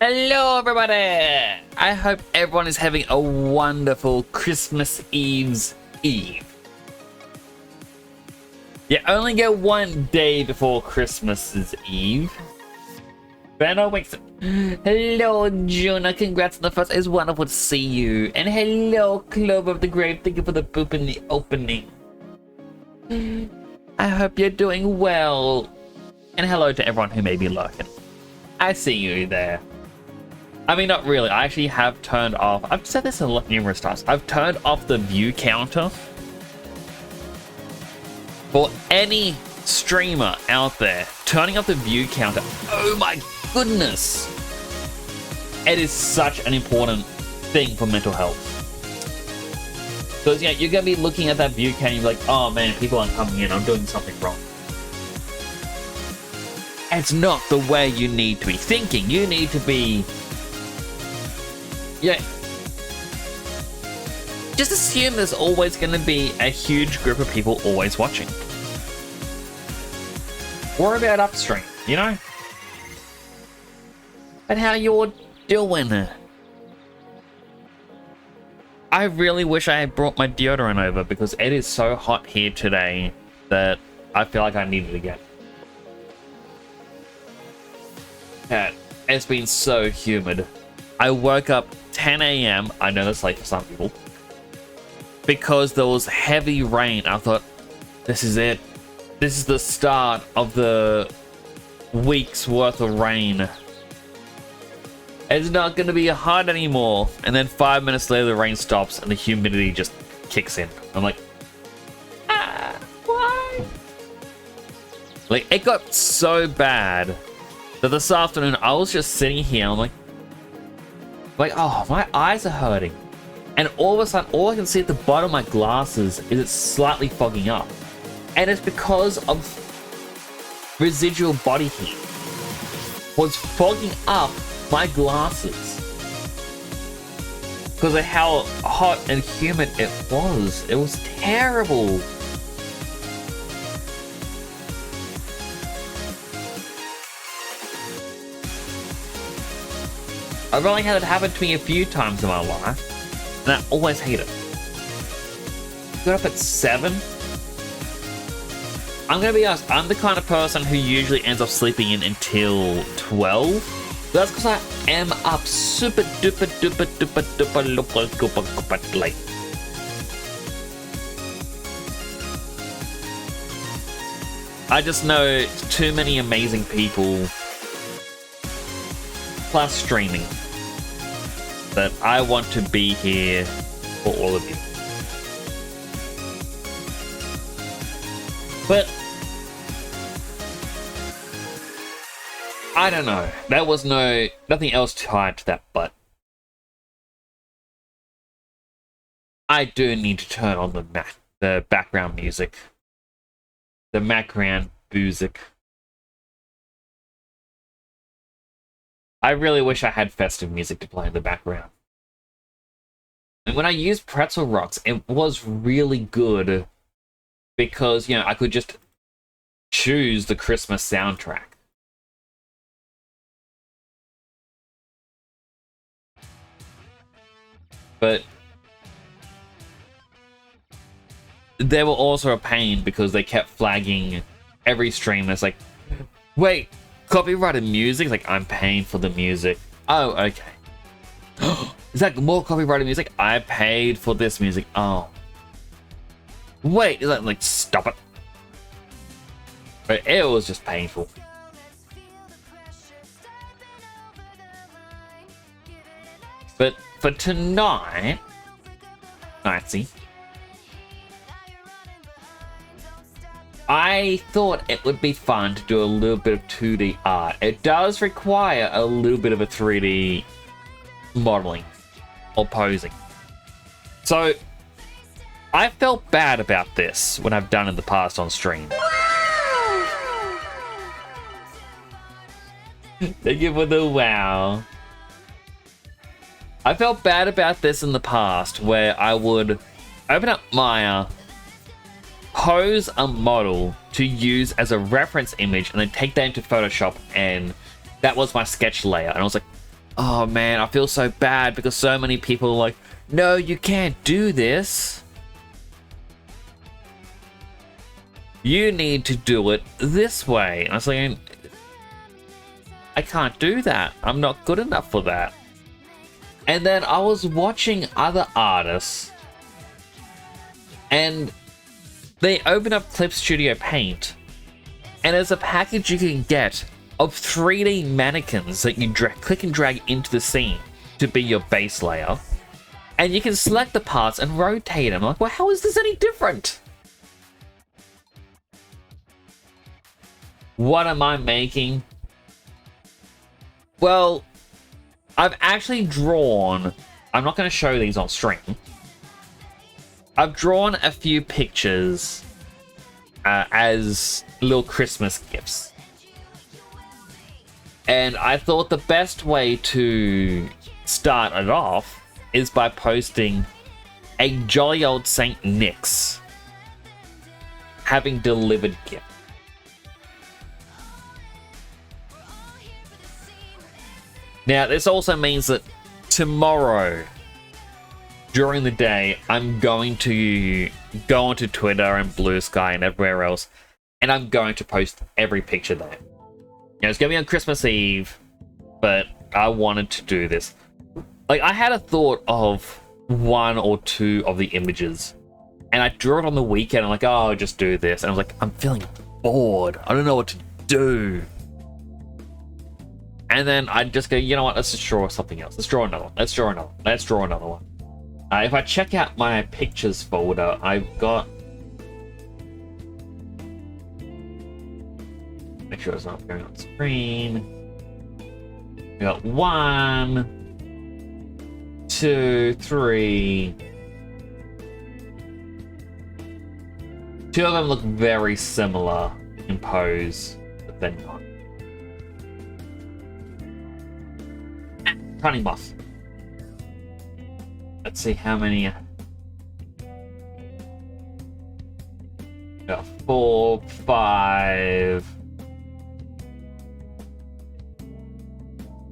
Hello everybody! I hope everyone is having a wonderful Christmas Eve's Eve. You only get one day before Christmas's Eve. Benno wakes up. Hello Jonah, congrats on the first. It's wonderful to see you. And hello Clover of the Grave, thank you for the boop in the opening. I hope you're doing well. And hello to everyone who may be lurking. I see you there. I mean, not really. I actually have turned off. I've said this numerous times. I've turned off the view counter for any streamer out there. Turning off the view counter. Oh my goodness. It is such an important thing for mental health. Because, yeah, you're going to be looking at that view counter and you're like, oh man, people aren't coming in. I'm doing something wrong. It's not the way you need to be thinking. You need to be... Yeah. Just assume there's always going to be a huge group of people always watching. Or about upstream, you know? But how you're doing? I really wish I had brought my deodorant over because it is so hot here today that I feel like I needed to get. Yeah, it's been so humid. I woke up 10 a.m. I know that's late for some people. Because there was heavy rain. I thought, this is it. This is the start of the week's worth of rain. It's not going to be hot anymore. And then 5 minutes later, the rain stops and the humidity just kicks in. I'm like, why? Like, it got so bad that this afternoon I was just sitting here. I'm like, oh, my eyes are hurting. And all of a sudden, all I can see at the bottom of my glasses is it's slightly fogging up. And it's because of residual body heat. Was fogging up my glasses. Because of how hot and humid it was. It was terrible. I've only had it happen to me a few times in my life, and I always hate it. Got up at 7. I'm gonna be honest, I'm the kind of person who usually ends up sleeping in until 12. That's because I am up super duper duper duper duper duper duper duper late. I just know too many amazing people plus streaming that I want to be here for all of you. But I don't know. There was nothing else tied to that, but I do need to turn on the background music. The background music. I really wish I had festive music to play in the background. And when I used Pretzel Rocks, it was really good because, you know, I could just choose the Christmas soundtrack. But they were also a pain because they kept flagging every stream. It's like, wait, copyrighted music? Like, I'm paying for the music. Oh, okay. Is that more copyrighted music? I paid for this music. Oh. Wait, is that like, stop it. But it was just painful. But for tonight, Nightsy, I thought it would be fun to do a little bit of 2D art. It does require a little bit of a 3D modeling or posing. So I felt bad about this when I've done in the past on stream. Thank you for the wow. I felt bad about this in the past where I would open up Maya, pose a model to use as a reference image, and then take that into Photoshop, and that was my sketch layer. And I was like, oh man, I feel so bad because so many people are like, no, you can't do this. You need to do it this way. And I was like, I can't do that. I'm not good enough for that. And then I was watching other artists, and they open up Clip Studio Paint, and there's a package you can get of 3D mannequins that you click and drag into the scene to be your base layer. And you can select the parts and rotate them. I'm like, well, how is this any different? What am I making? Well, I've actually drawn... I'm not going to show these on stream. I've drawn a few pictures as little Christmas gifts. And I thought the best way to start it off is by posting a jolly old Saint Nix having delivered gift. Now, this also means that tomorrow, during the day, I'm going to go onto Twitter and Blue Sky and everywhere else, and I'm going to post every picture there. You know, it's going to be on Christmas Eve, but I wanted to do this. Like, I had a thought of 1 or 2 of the images, and I drew it on the weekend. I'm like, oh, I'll just do this. And I was like, I'm feeling bored. I don't know what to do. And then I'd just go, you know what, let's just draw something else. Let's draw another one. Let's draw another one. Let's draw another one. If I check out my pictures folder, I've got... Make sure it's not going on screen. We got 1, 2, 3. 2 of them look very similar in pose, but they're not. Tiny moth. Let's see how many. Got 4, 5,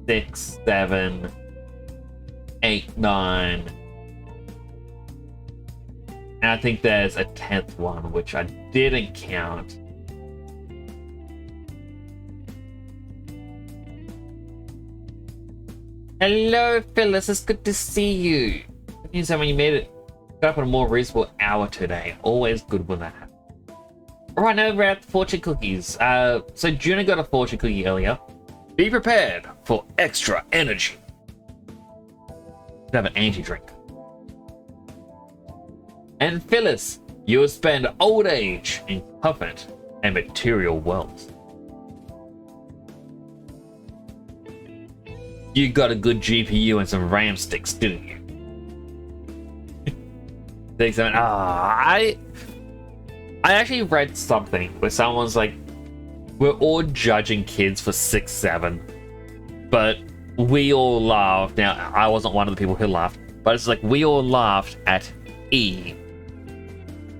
6, 7, 8, 9. And I think there's a 10th one, which I didn't count. Hello, Phyllis. It's good to see you. Good news that when you made it, got up at a more reasonable hour today. Always good when that happens. Alright, now we're at the fortune cookies. So Juna got a fortune cookie earlier. Be prepared for extra energy. Have an energy drink. And Phyllis, you will spend old age in comfort and material wealth. You got a good GPU and some RAM sticks, didn't you? Thanks, man. I actually read something where someone's like, we're all judging kids for 6, 7, but we all laughed. Now, I wasn't one of the people who laughed, but it's like we all laughed at E.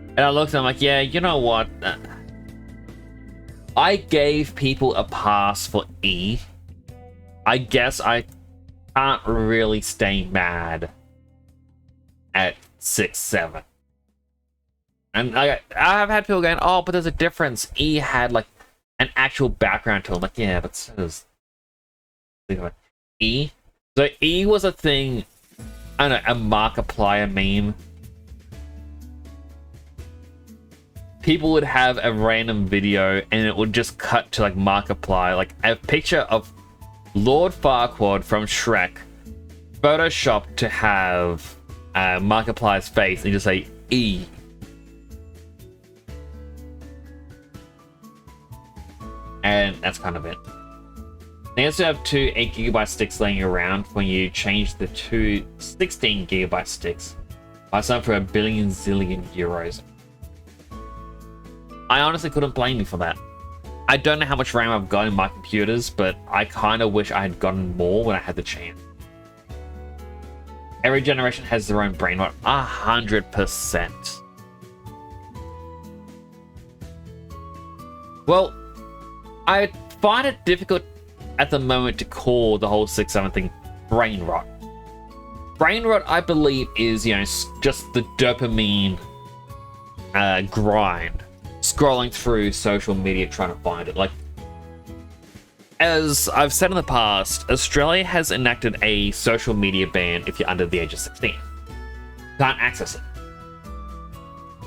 And I looked and I'm like, yeah, you know what? I gave people a pass for E. I guess I can't really stay mad at 6, 7. And I have had people going, oh, but there's a difference. E had like an actual background to it. I'm like, yeah, but so does E. So E was a thing, I don't know, a Markiplier meme. People would have a random video and it would just cut to like Markiplier, like a picture of Lord Farquaad from Shrek, photoshopped to have Markiplier's face and just say E. And that's kind of it. They also have 2 8GB sticks laying around. When you change the 2 16GB sticks, buy some for €1 billion zillion. I honestly couldn't blame you for that. I don't know how much RAM I've got in my computers, but I kind of wish I had gotten more when I had the chance. Every generation has their own brain rot, 100%. Well, I find it difficult at the moment to call the whole 6, 7 thing brain rot. Brain rot, I believe, is, you know, just the dopamine grind. Scrolling through social media trying to find it. Like, as I've said in the past, Australia has enacted a social media ban if you're under the age of 16. Can't access it.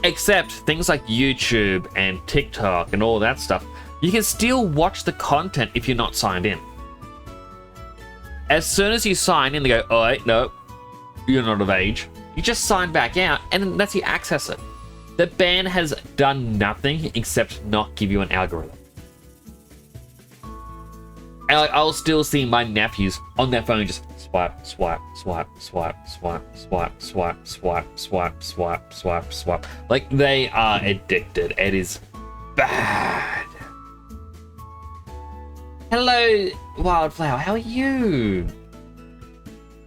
Except things like YouTube and TikTok and all that stuff, you can still watch the content if you're not signed in. As soon as you sign in, they go, oh, wait, no, you're not of age. You just sign back out, and it lets you access it. The ban has done nothing except not give you an algorithm. And I'll still see my nephews on their phone just swipe, swipe, swipe, swipe, swipe, swipe, swipe, swipe, swipe, swipe, swipe, swipe. Like, they are addicted. It is bad. Hello, Wildflower. How are you?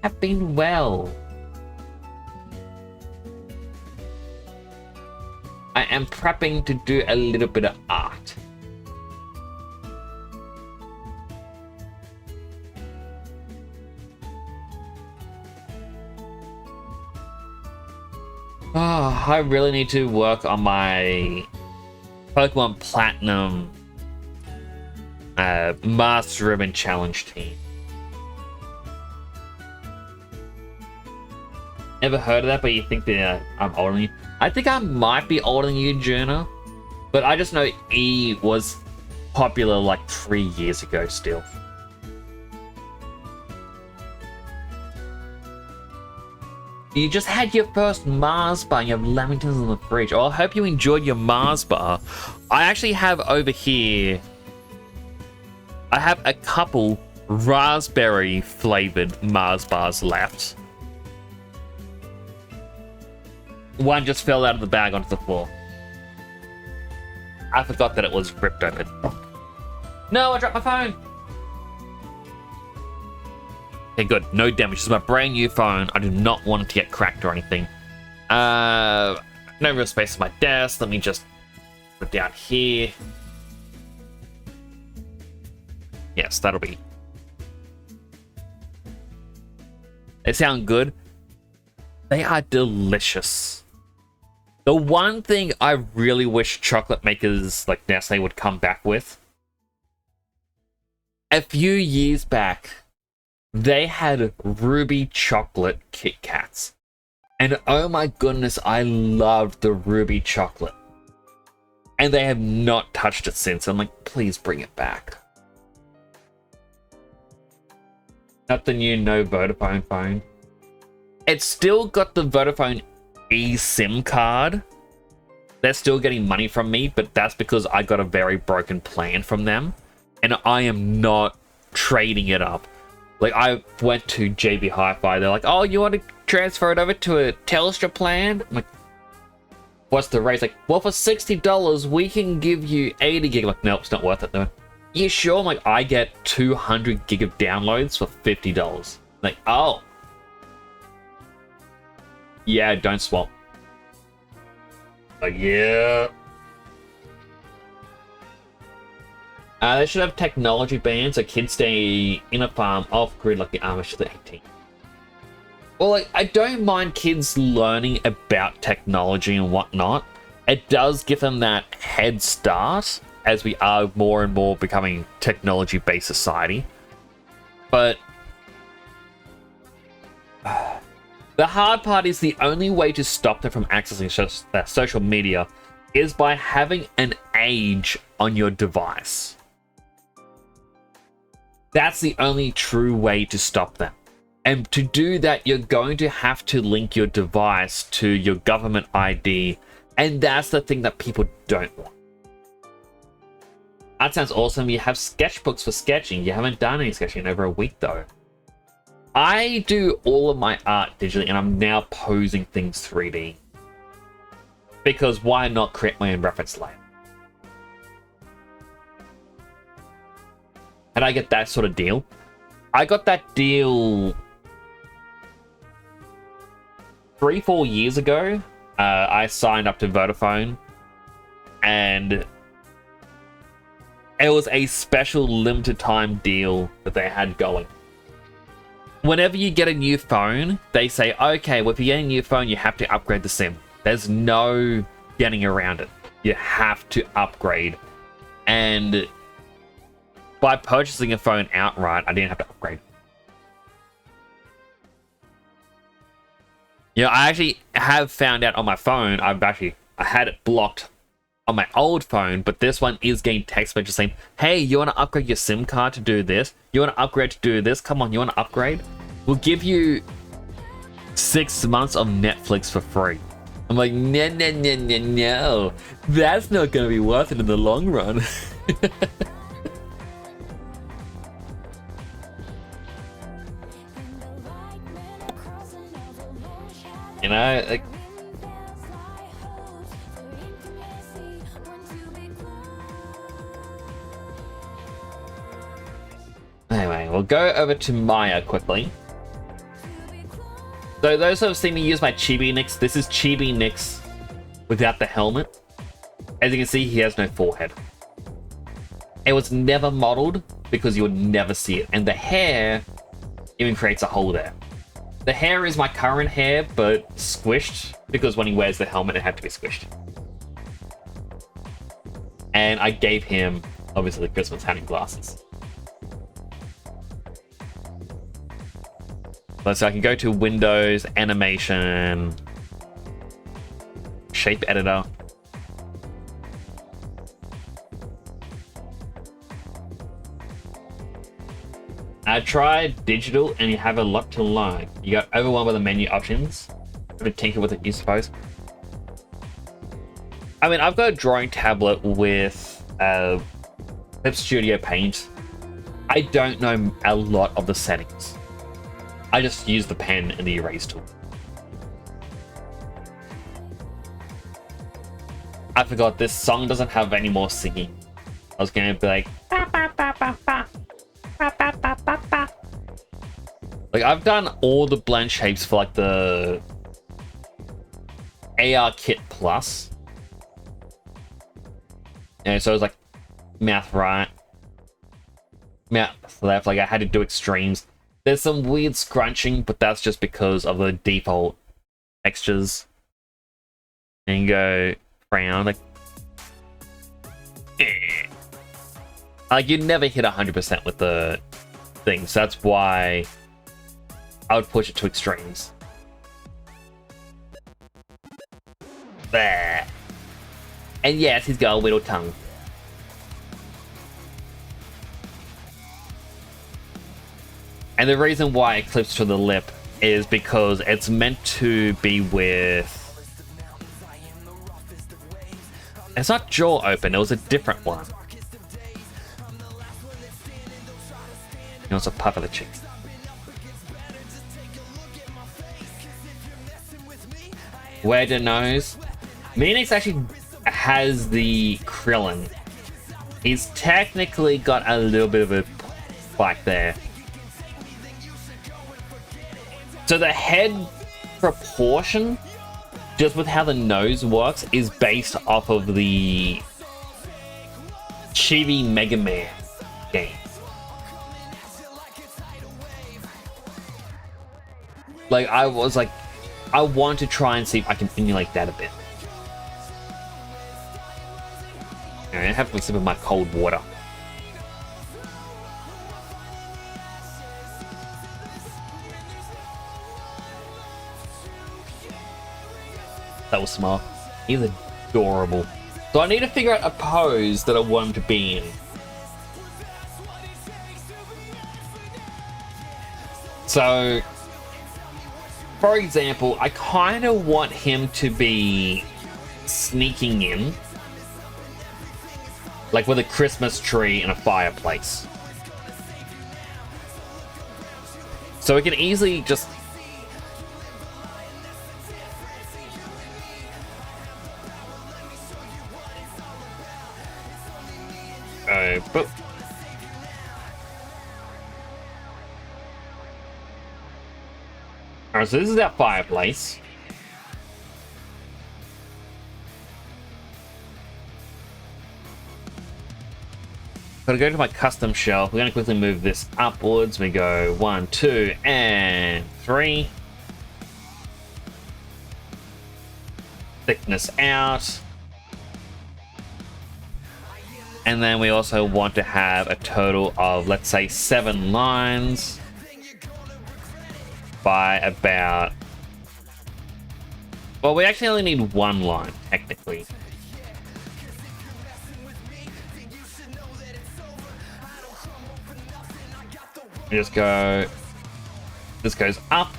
Have been well. I am prepping to do a little bit of art. Oh, I really need to work on my Pokemon Platinum Master Ribbon Challenge team. Never heard of that, but you think that I'm older than you? I think I might be older than you, Juna. But I just know E was popular like 3 years ago still. You just had your first Mars bar and you have Lamingtons in the fridge. Oh, I hope you enjoyed your Mars bar. I actually have over here, I have a couple raspberry flavored Mars bars left. One just fell out of the bag onto the floor. I forgot that it was ripped open. No, I dropped my phone. Okay, good. No damage. This is my brand new phone. I do not want it to get cracked or anything. No real space on my desk. Let me just put it down here. Yes, that'll be. They sound good. They are delicious. The one thing I really wish chocolate makers like Nestle would come back with. A few years back, they had ruby chocolate Kit Kats. And oh my goodness, I loved the ruby chocolate. And they have not touched it since. I'm like, please bring it back. Not the new no Vodafone phone. It's still got the Vodafone eSIM card. They're still getting money from me, but that's because I got a very broken plan from them. And I am not trading it up. Like, I went to JB Hi-Fi. They're like, oh, you want to transfer it over to a Telstra plan? I'm like, what's the rate? Like, well, for $60, we can give you 80 gig. I'm like, nope, it's not worth it, though. You sure? I'm like, I get 200 gig of downloads for $50. Like, oh. Yeah, don't swap. Like, yeah. They should have technology bans so kids stay in a farm off-grid like the Amish to the 18. Well, like, I don't mind kids learning about technology and whatnot. It does give them that head start as we are more and more becoming technology-based society. But the hard part is the only way to stop them from accessing social media is by having an age on your device. That's the only true way to stop them. And to do that, you're going to have to link your device to your government ID. And that's the thing that people don't want. That sounds awesome. You have sketchbooks for sketching. You haven't done any sketching in over a week, though. I do all of my art digitally, and I'm now posing things 3D. Because why not create my own reference layer? And I get that sort of deal. I got that deal 3-4 years ago. I signed up to Vodafone, and it was a special limited time deal that they had going. Whenever you get a new phone, they say, okay, well, if you get a new phone, you have to upgrade the SIM. There's no getting around it. You have to upgrade. And by purchasing a phone outright, I didn't have to upgrade. You know, I actually have found out on my phone, I had it blocked on my old phone, but this one is getting text messages saying, hey, you want to upgrade your SIM card to do this? You want to upgrade to do this? Come on, you want to upgrade? We'll give you 6 months of Netflix for free. I'm like, no, no, no, no, no. That's not going to be worth it in the long run. You know, like... Anyway, we'll go over to Maya quickly. So those who have seen me use my Chibi Nix, this is Chibi Nix without the helmet. As you can see, he has no forehead. It was never modeled because you would never see it. And the hair even creates a hole there. The hair is my current hair, but squished, because when he wears the helmet, it had to be squished. And I gave him, obviously, the Christmas hat and glasses. So I can go to Windows, Animation, Shape Editor. I tried digital and you have a lot to learn. You got overwhelmed by the menu options. Have a tinker with it, you suppose. I mean, I've got a drawing tablet with Clip Studio Paint. I don't know a lot of the settings. I just use the pen and the erase tool. I forgot this song doesn't have any more singing. I was going to be like, ba, ba, ba, ba, ba. Ba, ba, ba, ba, ba. Like, I've done all the blend shapes for like the AR Kit Plus. And so it was like mouth right, mouth left. Like, I had to do extremes. There's some weird scrunching, but that's just because of the default textures. And you go frown, like... Like, you'd never hit 100% with the thing, so that's why I would push it to extremes. There. And yes, he's got a little tongue. And the reason why it clips to the lip is because it's meant to be with... It's not jaw open, it was a different one. It was a puff of the cheeks. Where the nose? Minix actually has the Krillin. He's technically got a little bit of a spike there. So the head proportion, just with how the nose works, is based off of the Chibi Mega Man game. Like, I was like, I want to try and see if I can emulate that a bit. Alright, I have a sip of my cold water. That was smart. He's adorable. So I need to figure out a pose that I want him to be in. So, for example, I kind of want him to be sneaking in, like with a Christmas tree and a fireplace. So we can easily just... But... Alright, so this is that fireplace. Put So to go to my custom shelf, we're going to quickly move this upwards. We go 1, 2, and 3. Thickness out. And then we also want to have a total of, let's say, 7 lines by about... Well, we actually only need 1 line, technically. We just go... This goes up.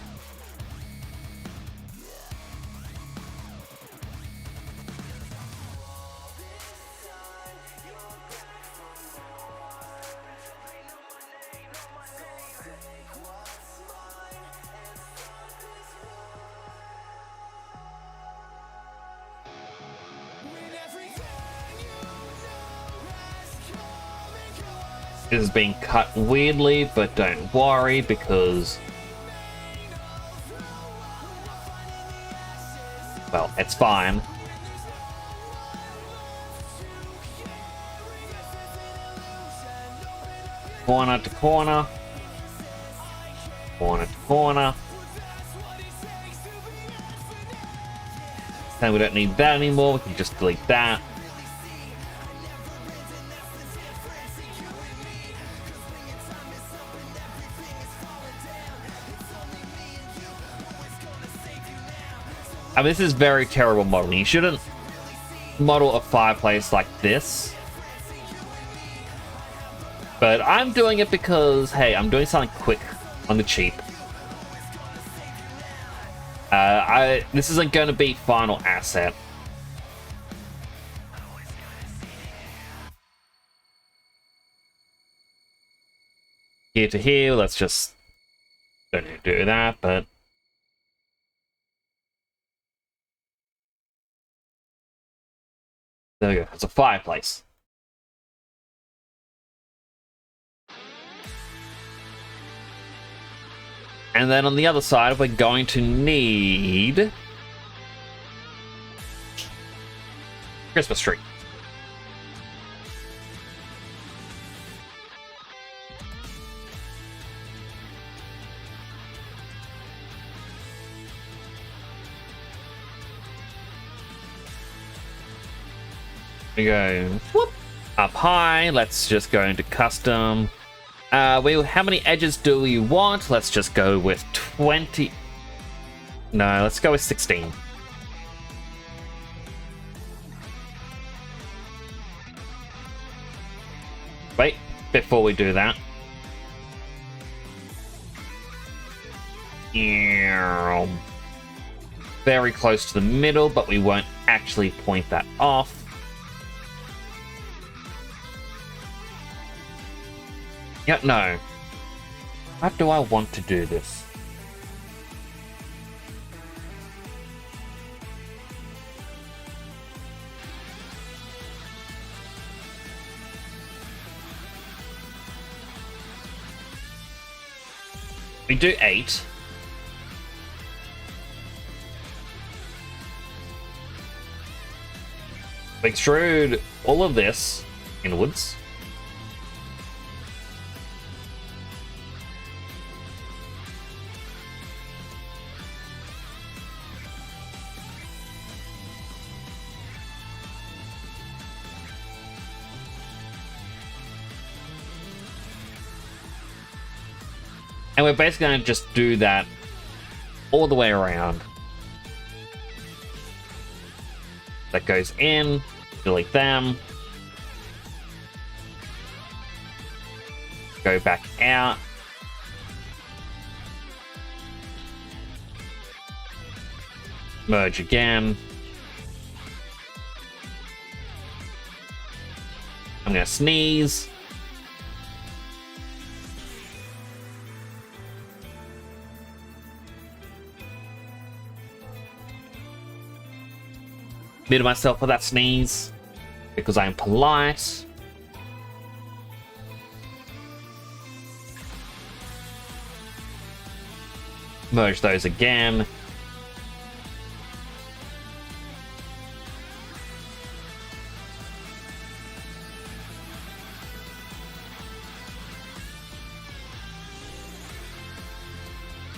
This is being cut weirdly, but don't worry because, well, it's fine. Corner to corner. Corner to corner. And we don't need that anymore, we can just delete that. I mean, this is very terrible modeling. You shouldn't model a fireplace like this. But I'm doing it because, hey, I'm doing something quick on the cheap. This isn't going to be final asset. Here to here, let's just don't need to do that, but there we go. It's a fireplace. And then on the other side, we're going to need Christmas tree. We go whoop, up high. Let's just go into custom. How many edges do we want? Let's just go with 20. No, let's go with 16. Wait, before we do that. Very close to the middle, but we won't actually point that off. Yeah, no. How do I want to do this? We do 8. We extrude all of this inwards. And we're basically going to just do that all the way around. That goes in, delete them. Go back out. Merge again. I'm going to sneeze. Muted myself for that sneeze because I'm polite. Merge those again.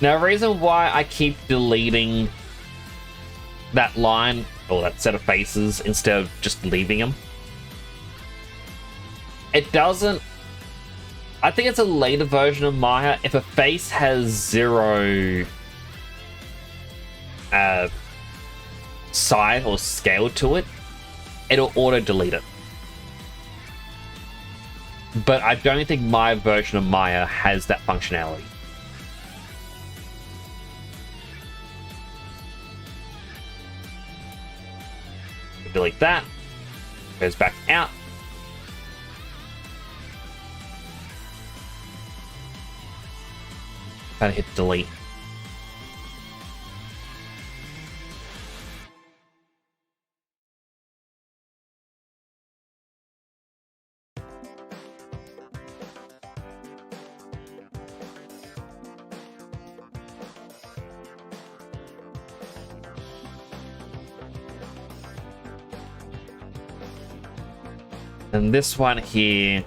Now, the reason why I keep deleting that line, or that set of faces, instead of just leaving them, it doesn't... I think it's a later version of Maya. If a face has 0 size or scale to it, it'll auto-delete it. But I don't think my version of Maya has that functionality. Delete that. Goes back out. Gotta hit delete. And this one here,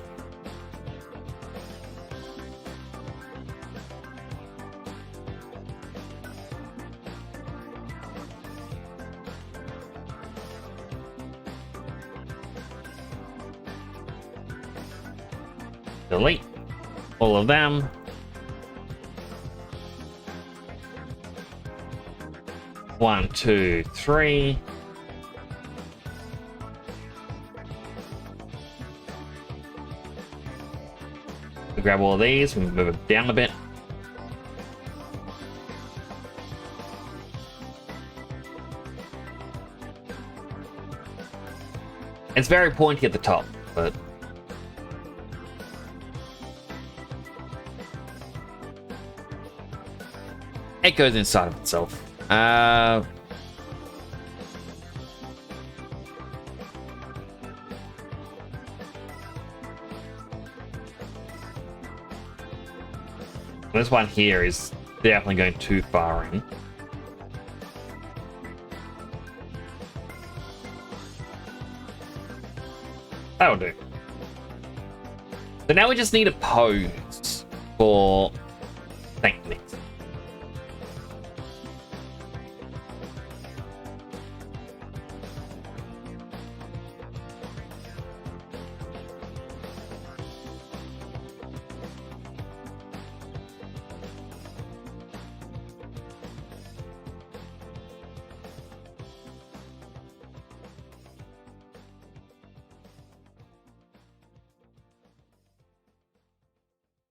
delete all of them. One, two, three. We grab all of these, we move it down a bit. It's very pointy at the top, but it goes inside of itself. This one here is definitely going too far in. That'll do. So now we just need a pose for Saint Nix.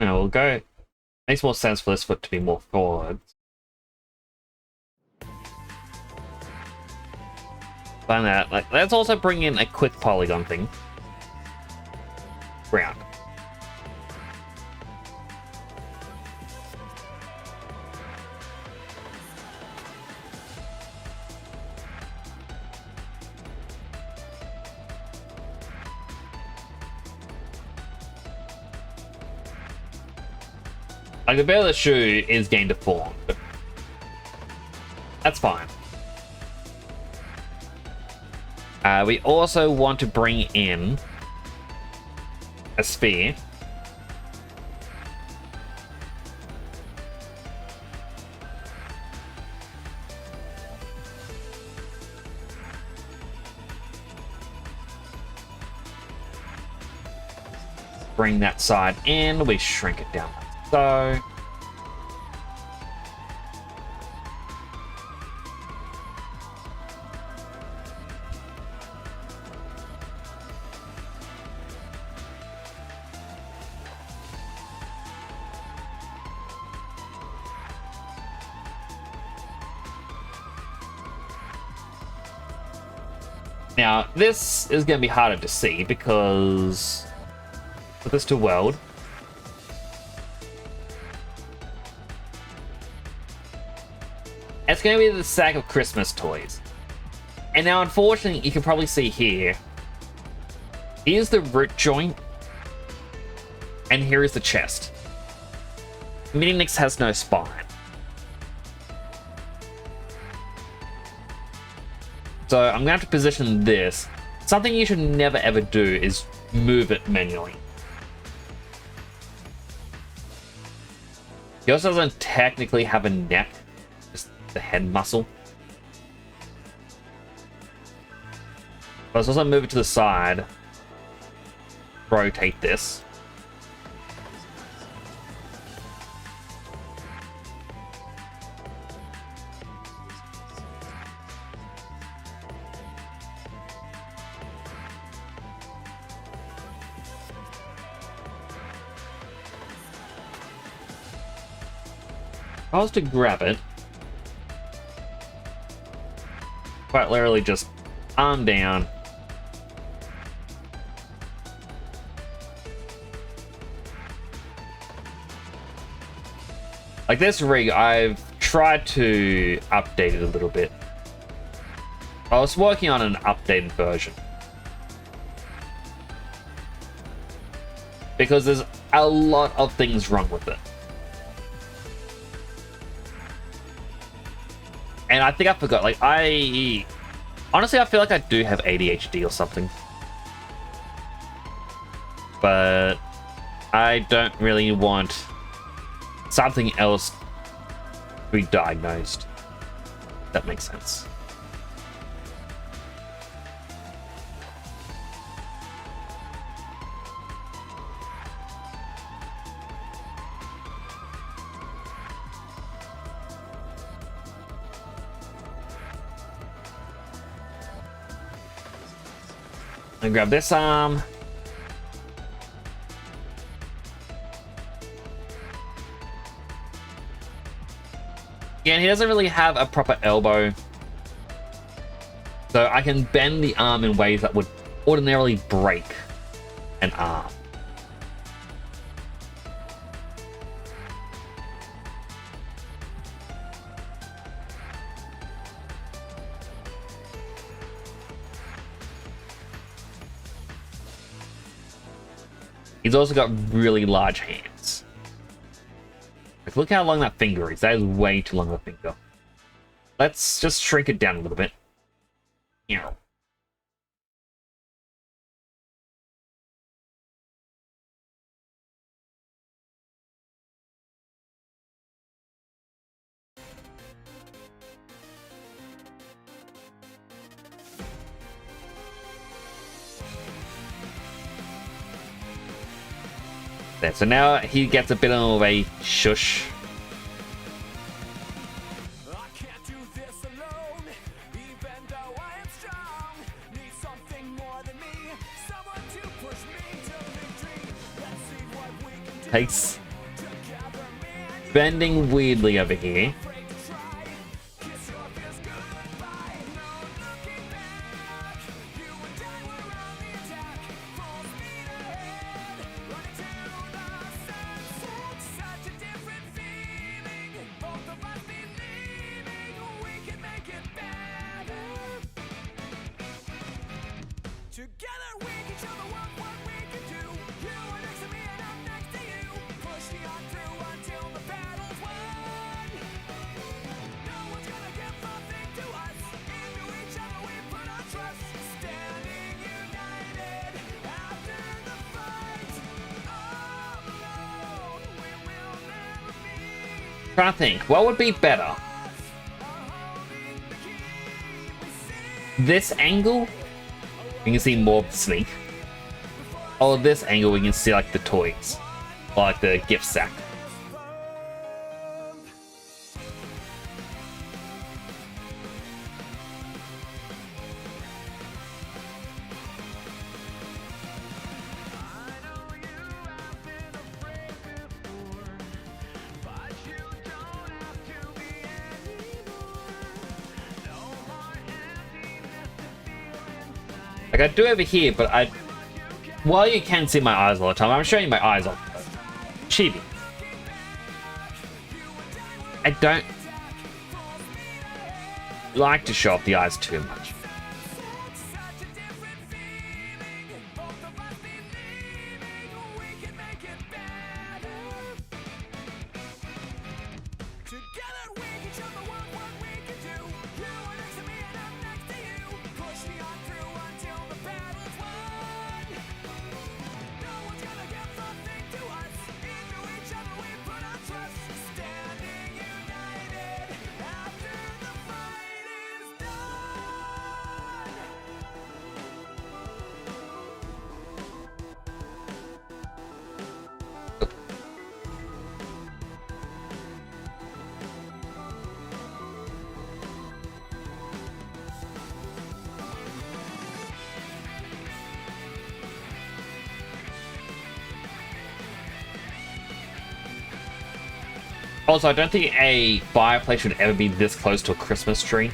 Now we'll go. Makes more sense for this foot to be more forward. Find that. Like, let's also bring in a quick polygon thing. Ground. Like, the bit of the shoe is getting deformed, but that's fine. We also want to bring in a sphere. Bring that side in, we shrink it down like so. Now, this is going to be harder to see because put this to world. It's going to be the sack of Christmas toys. And now, unfortunately, you can probably see here. Here's the root joint. And here is the chest. Mini Nix has no spine. So I'm going to have to position this. Something you should never ever do is move it manually. He also doesn't technically have a neck, just the head muscle. But let's also move it to the side. Rotate this. If I was to grab it, quite literally just arm down. Like this rig, I've tried to update it a little bit. I was working on an updated version. Because there's a lot of things wrong with it. And I think I forgot, like, honestly, I feel like I do have ADHD or something. But I don't really want something else to be diagnosed. That makes sense. And grab this arm. Again, he doesn't really have a proper elbow. So I can bend the arm in ways that would ordinarily break an arm. He's also got really large hands. Like, look how long that finger is. That is way too long of a finger. Let's just shrink it down a little bit. Ew. There, so now he gets a bit of a shush. Takes bending weirdly over here. Trying to think, what would be better? This angle, you can see more of the sneak. Or this angle, we can see like the toys, or like the gift sack. Like I do over here, but while you can see my eyes all the time, I'm showing you my eyes all the time. Chibi. I don't like to show off the eyes too much. Also, I don't think a fireplace should ever be this close to a Christmas tree.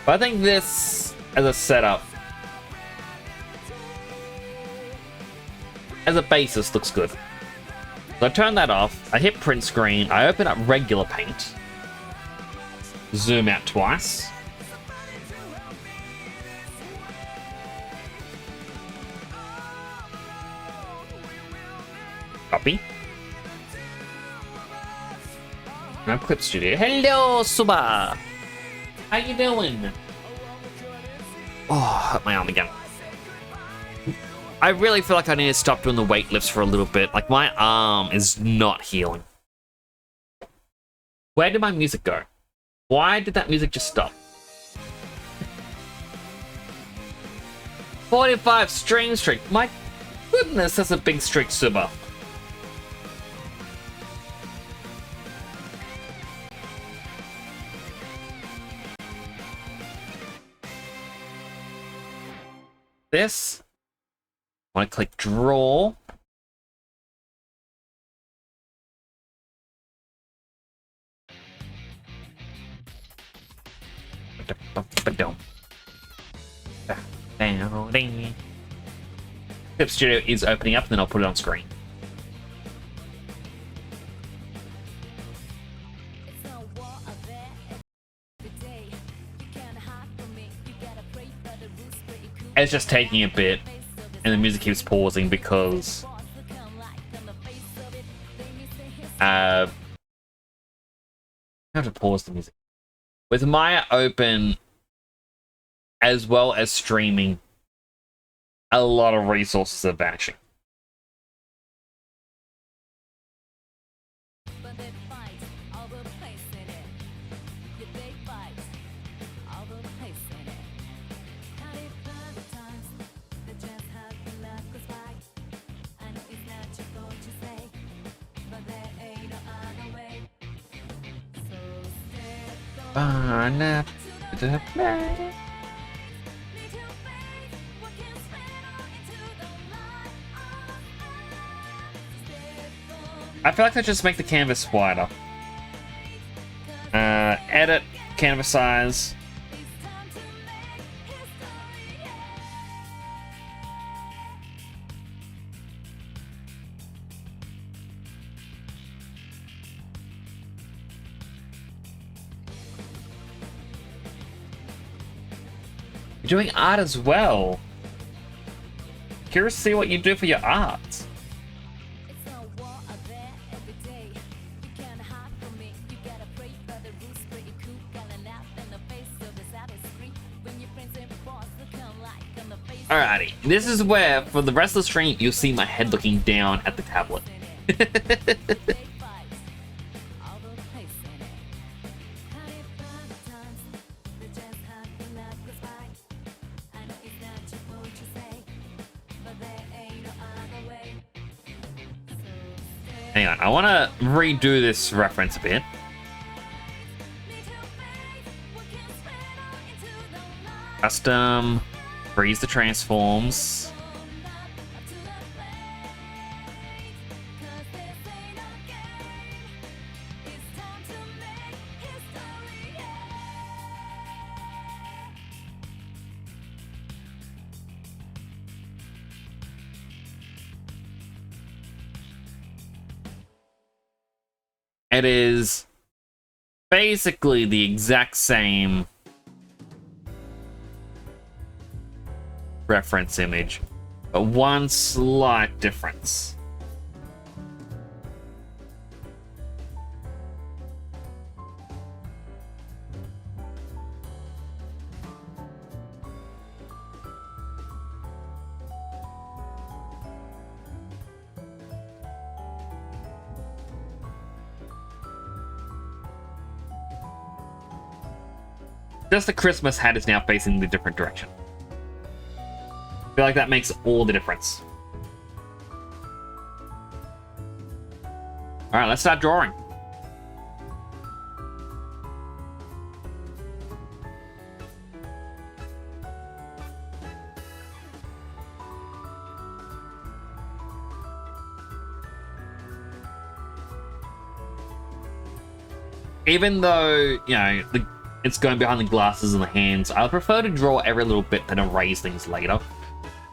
But I think this, as a setup, as a basis, looks good. So I turn that off, I hit print screen, I open up regular paint, zoom out twice. Copy. Now Clip Studio. Hello, Suba! How you doing? Oh, hurt my arm again. I really feel like I need to stop doing the weightlifts for a little bit. Like, my arm is not healing. Where did my music go? Why did that music just stop? 45 stream streak. My goodness, that's a big streak, Suba. This. I want to click draw. Clip Studio is opening up, and then I'll put it on screen. It's just taking a bit, and the music keeps pausing because I have to pause the music. With Maya open, as well as streaming, a lot of resources are vanishing. I feel like I just make the canvas wider. Edit canvas size. You're doing art as well. Curious to see what you do for your art. Alrighty, this is where, for the rest of the stream, you'll see my head looking down at the tablet. Hang on, I want to redo this reference a bit. Custom, freeze the transforms. It is basically the exact same reference image, but one slight difference. Just the Christmas hat is now facing the different direction. feel like that makes all the difference. Alright, let's start drawing. Even though, you know, it's going behind the glasses and the hands, I prefer to draw every little bit than erase things later.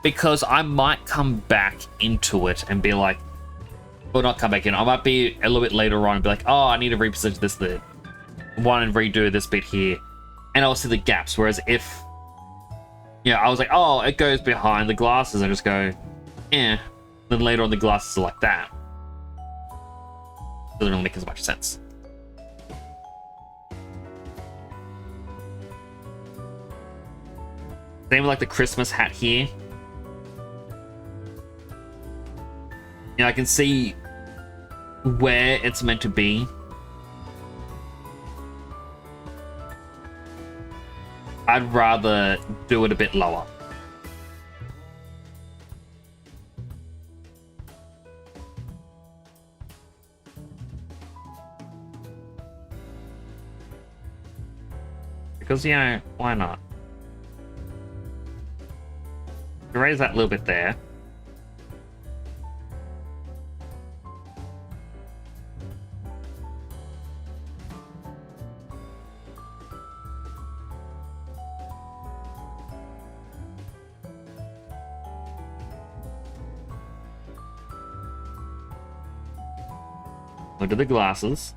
Because I might come back into it and be like, or not come back in, I might be a little bit later on and be like, oh, I need to reposition this bit. One and redo this bit here. And I'll see the gaps. Whereas if, you know, I was like, oh, it goes behind the glasses, I just go, eh. Then later on the glasses are like that. Doesn't really make as much sense. Same with like the Christmas hat here. You know, I can see where it's meant to be. I'd rather do it a bit lower. Because, you know, why not? Raise that a little bit there. Look at the glasses.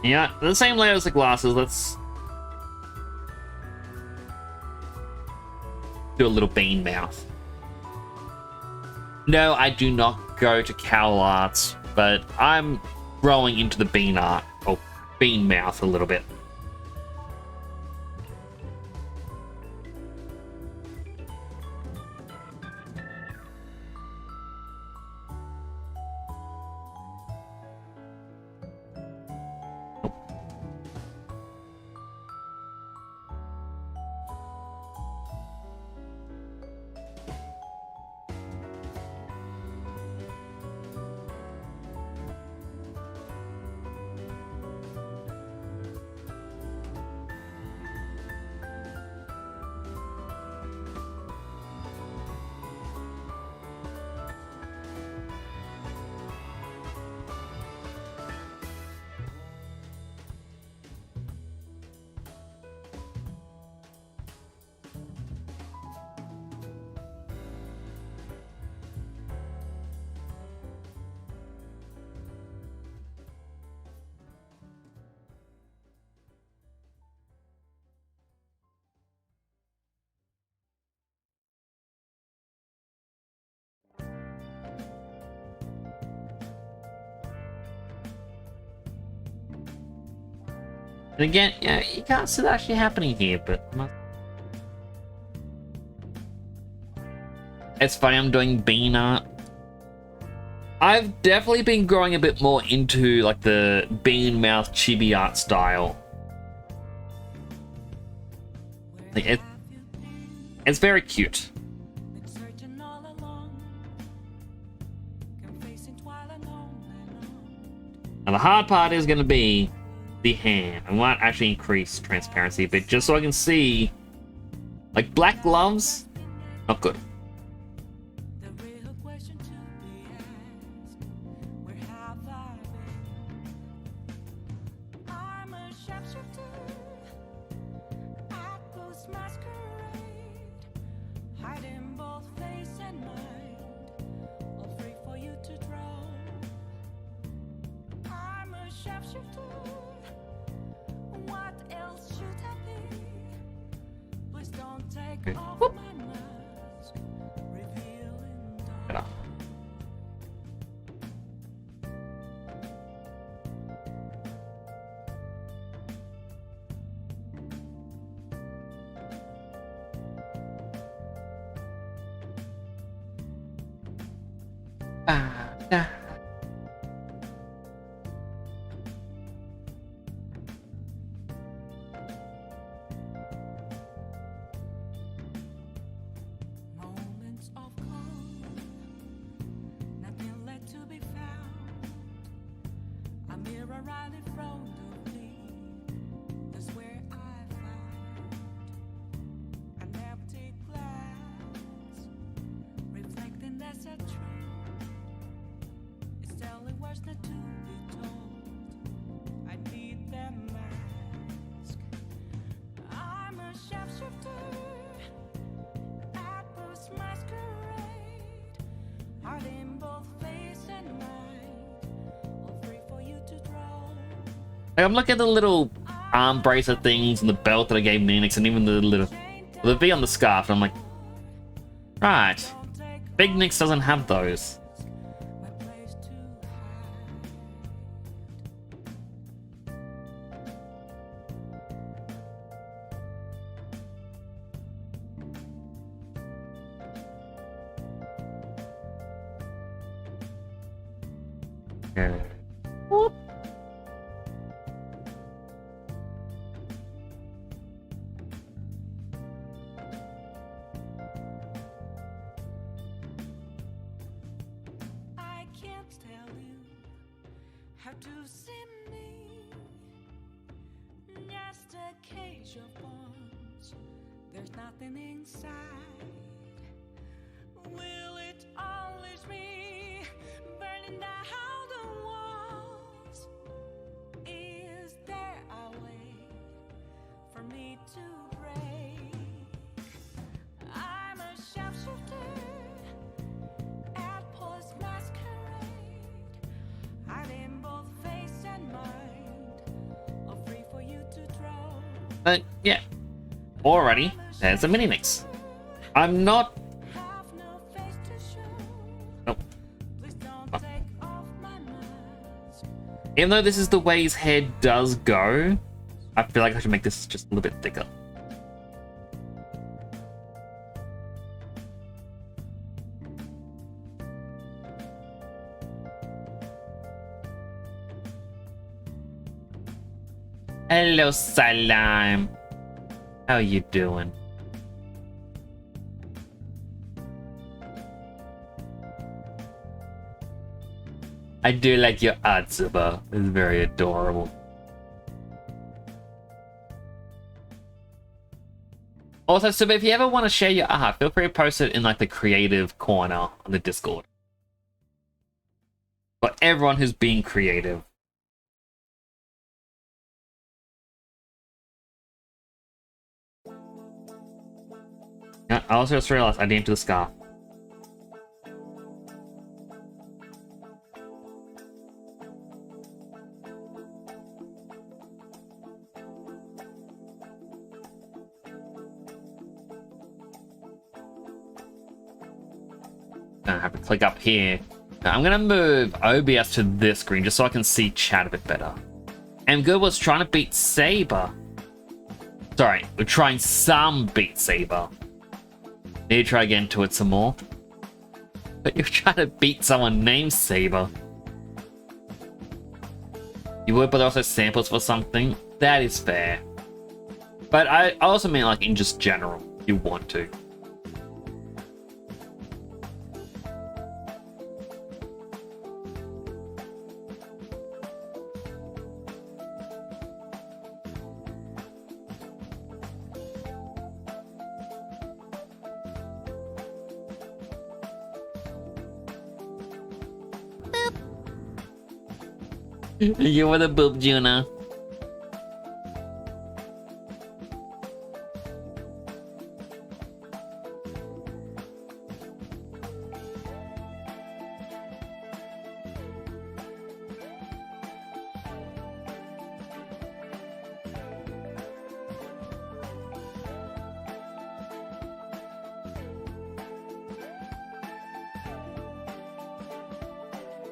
Yeah, the same layout as the glasses. Let's do a little bean mouth. No, I do not go to cowl arts, but I'm growing into the bean art, or bean mouth a little bit. And again, yeah, you can't see that actually happening here, but it's funny, I'm doing bean art. I've definitely been growing a bit more into like the bean mouth chibi art style. Like it's very cute. Now the hard part is going to be the hand. I might actually increase transparency a bit just so I can see. Like black gloves, not good. Ba-da. Moments of calm, nothing left to be found. A mirror right in front of me, that's where I found an empty glass, reflecting that's a truth. It's telling words not to be told. I need that mask. I'm a sharpshooter at post masquerade, heart in both face and mind, all free for you to throw. Like, I'm looking at the little arm bracelet things and the belt that I gave Nix and even the V on the scarf, and I'm like, right. Big Nix doesn't have those. My place to Okay. Whoop. I can't tell you how to see me. Just a cage of bones. There's nothing inside. Will it always be burning down the walls? Is there a way for me to break? I'm a sharpshooter at post masquerade, hide in both face and mind, all free for you to throw. But yeah, alrighty, there's a mini Nix. I'm not. Have no face to show. Nope. Please don't take off my mask. Even though this is the way his head does go, I feel like I should make this just a little bit thicker. Hello, Salam. How you doing? I do like your art, Zuba. It's very adorable. Also, Zuba, if you ever want to share your art, feel free to post it in like the creative corner on the Discord. For everyone who's being creative. Yeah, I also just realized I named the scarf. I have to click up here. Now, I'm gonna move OBS to this screen just so I can see chat a bit better. And Good was trying to beat Saber. Sorry, we're trying some Beat Saber. Need to try to get into it some more. But you're trying to beat someone named Saber. You would, but also samples for something. That is fair. But I also mean like in just general, you want to. You were the boob, Juna.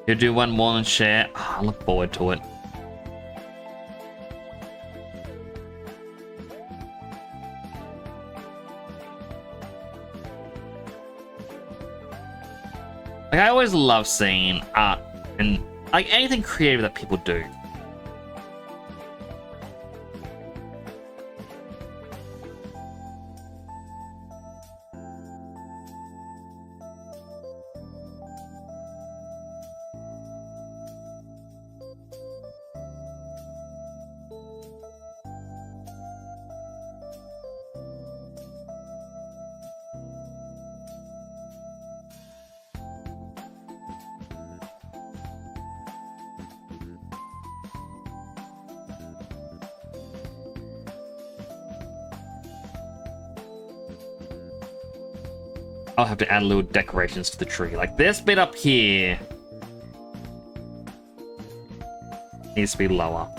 You do one more and share. Oh, I look forward to it. Like, I always love seeing art and like anything creative that people do. I'll have to add little decorations to the tree. Like this bit up here needs to be lower.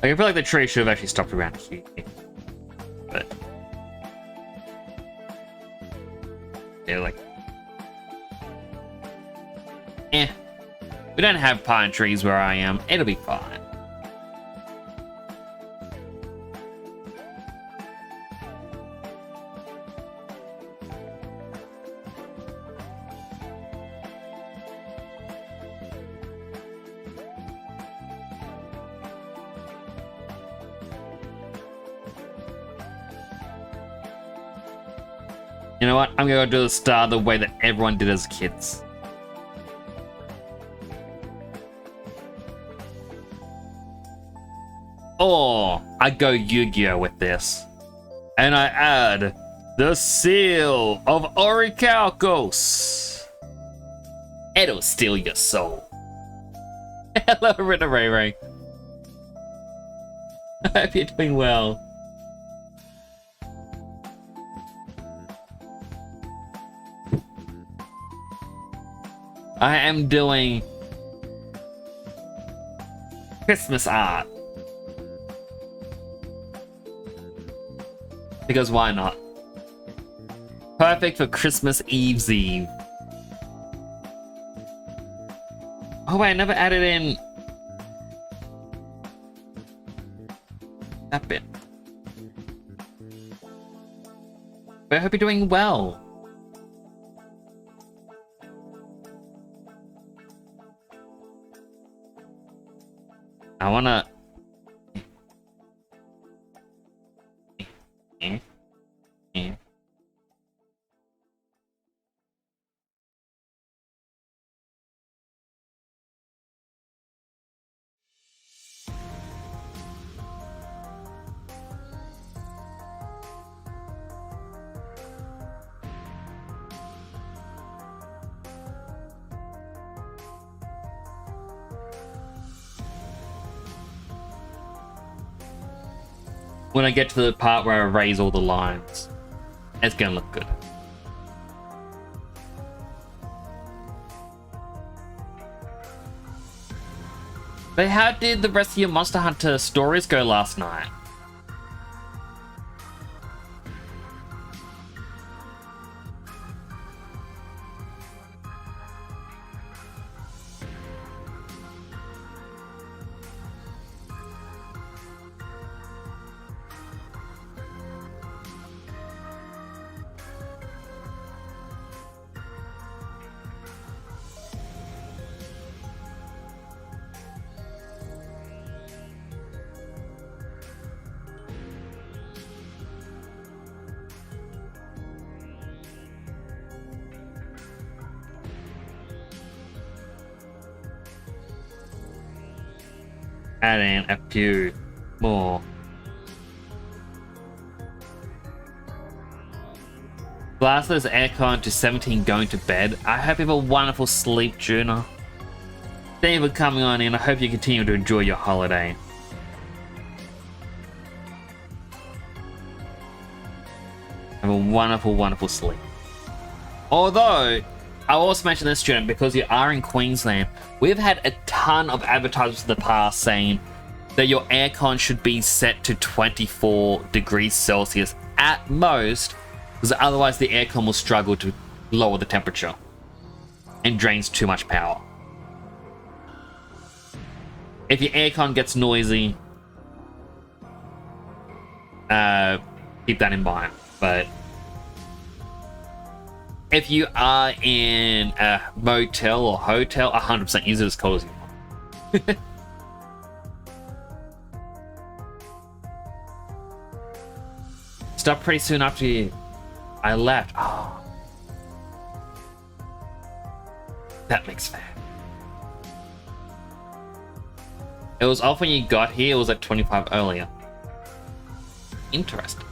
Like, I feel like the tree should have actually stopped around here. But yeah, like, we don't have pine trees where I am. It'll be fine. You know what? I'm gonna do the star the way that everyone did as kids. Or I go Yu-Gi-Oh with this. And I add the seal of Orichalcos. It'll steal your soul. Hello, Rita Ray Ray. I hope you're doing well. I am doing Christmas art. Because why not? Perfect for Christmas Eve's Eve. Oh wait, I never added in that bit. But I hope you're doing well. I wanna... When I get to the part where I erase all the lines, it's gonna look good. But how did the rest of your Monster Hunter stories go last night? Add in a few more. Blast those aircon to 17 going to bed. I hope you have a wonderful sleep, Juna. Thank you for coming on in. I hope you continue to enjoy your holiday. Have a wonderful, wonderful sleep. Although, I'll also mention this, student, because you are in Queensland, we've had a ton of advertisements in the past saying that your aircon should be set to 24 degrees Celsius at most, because otherwise the aircon will struggle to lower the temperature and drains too much power. If your aircon gets noisy, keep that in mind. But if you are in a motel or hotel, 100% use it as cold as you want. Stopped pretty soon after I left. Oh. That makes sense. It was off when you got here, it was at 25 earlier. Interesting.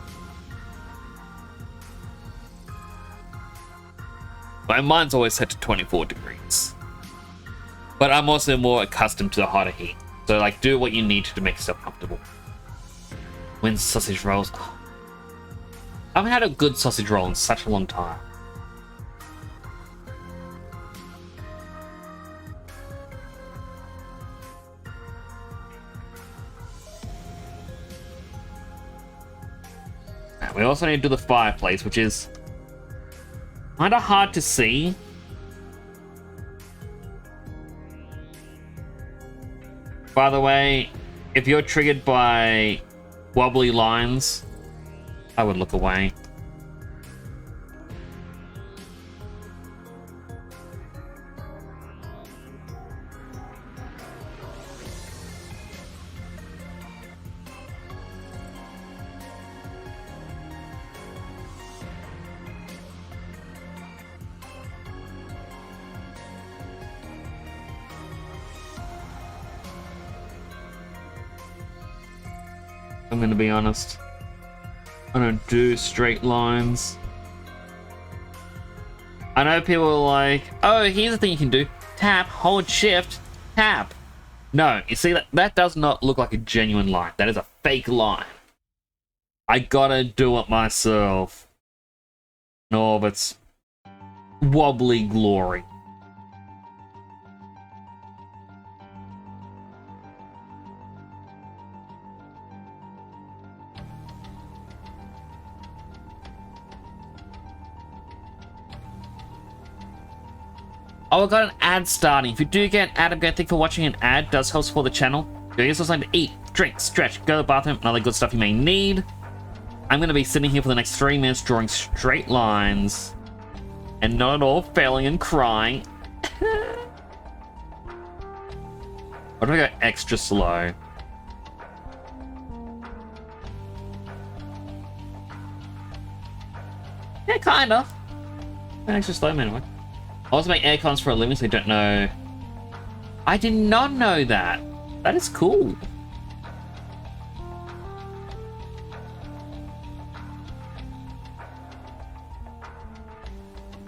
But mine's always set to 24 degrees. But I'm also more accustomed to the hotter heat. So like, do what you need to make yourself comfortable. When sausage rolls... Oh. I haven't had a good sausage roll in such a long time. We also need to do the fireplace, which is kind of hard to see. By the way, if you're triggered by wobbly lines, I would look away. I'm gonna be honest. I don't do straight lines. I know people are like, oh, here's the thing you can do. Tap, hold shift, tap. No, you see, that does not look like a genuine line. That is a fake line. I gotta do it myself. No, of its wobbly glory. Oh, I got an ad starting. If you do get an ad, I'm going to thank you for watching an ad. It does help support the channel. You're also something to eat, drink, stretch, go to the bathroom, and other good stuff you may need. I'm going to be sitting here for the next 3 minutes drawing straight lines. And not at all failing and crying. Why do I go extra slow? Yeah, kind of. Extra slow, anyway. I also make aircons for a living, so you don't know. I did not know that. That is cool.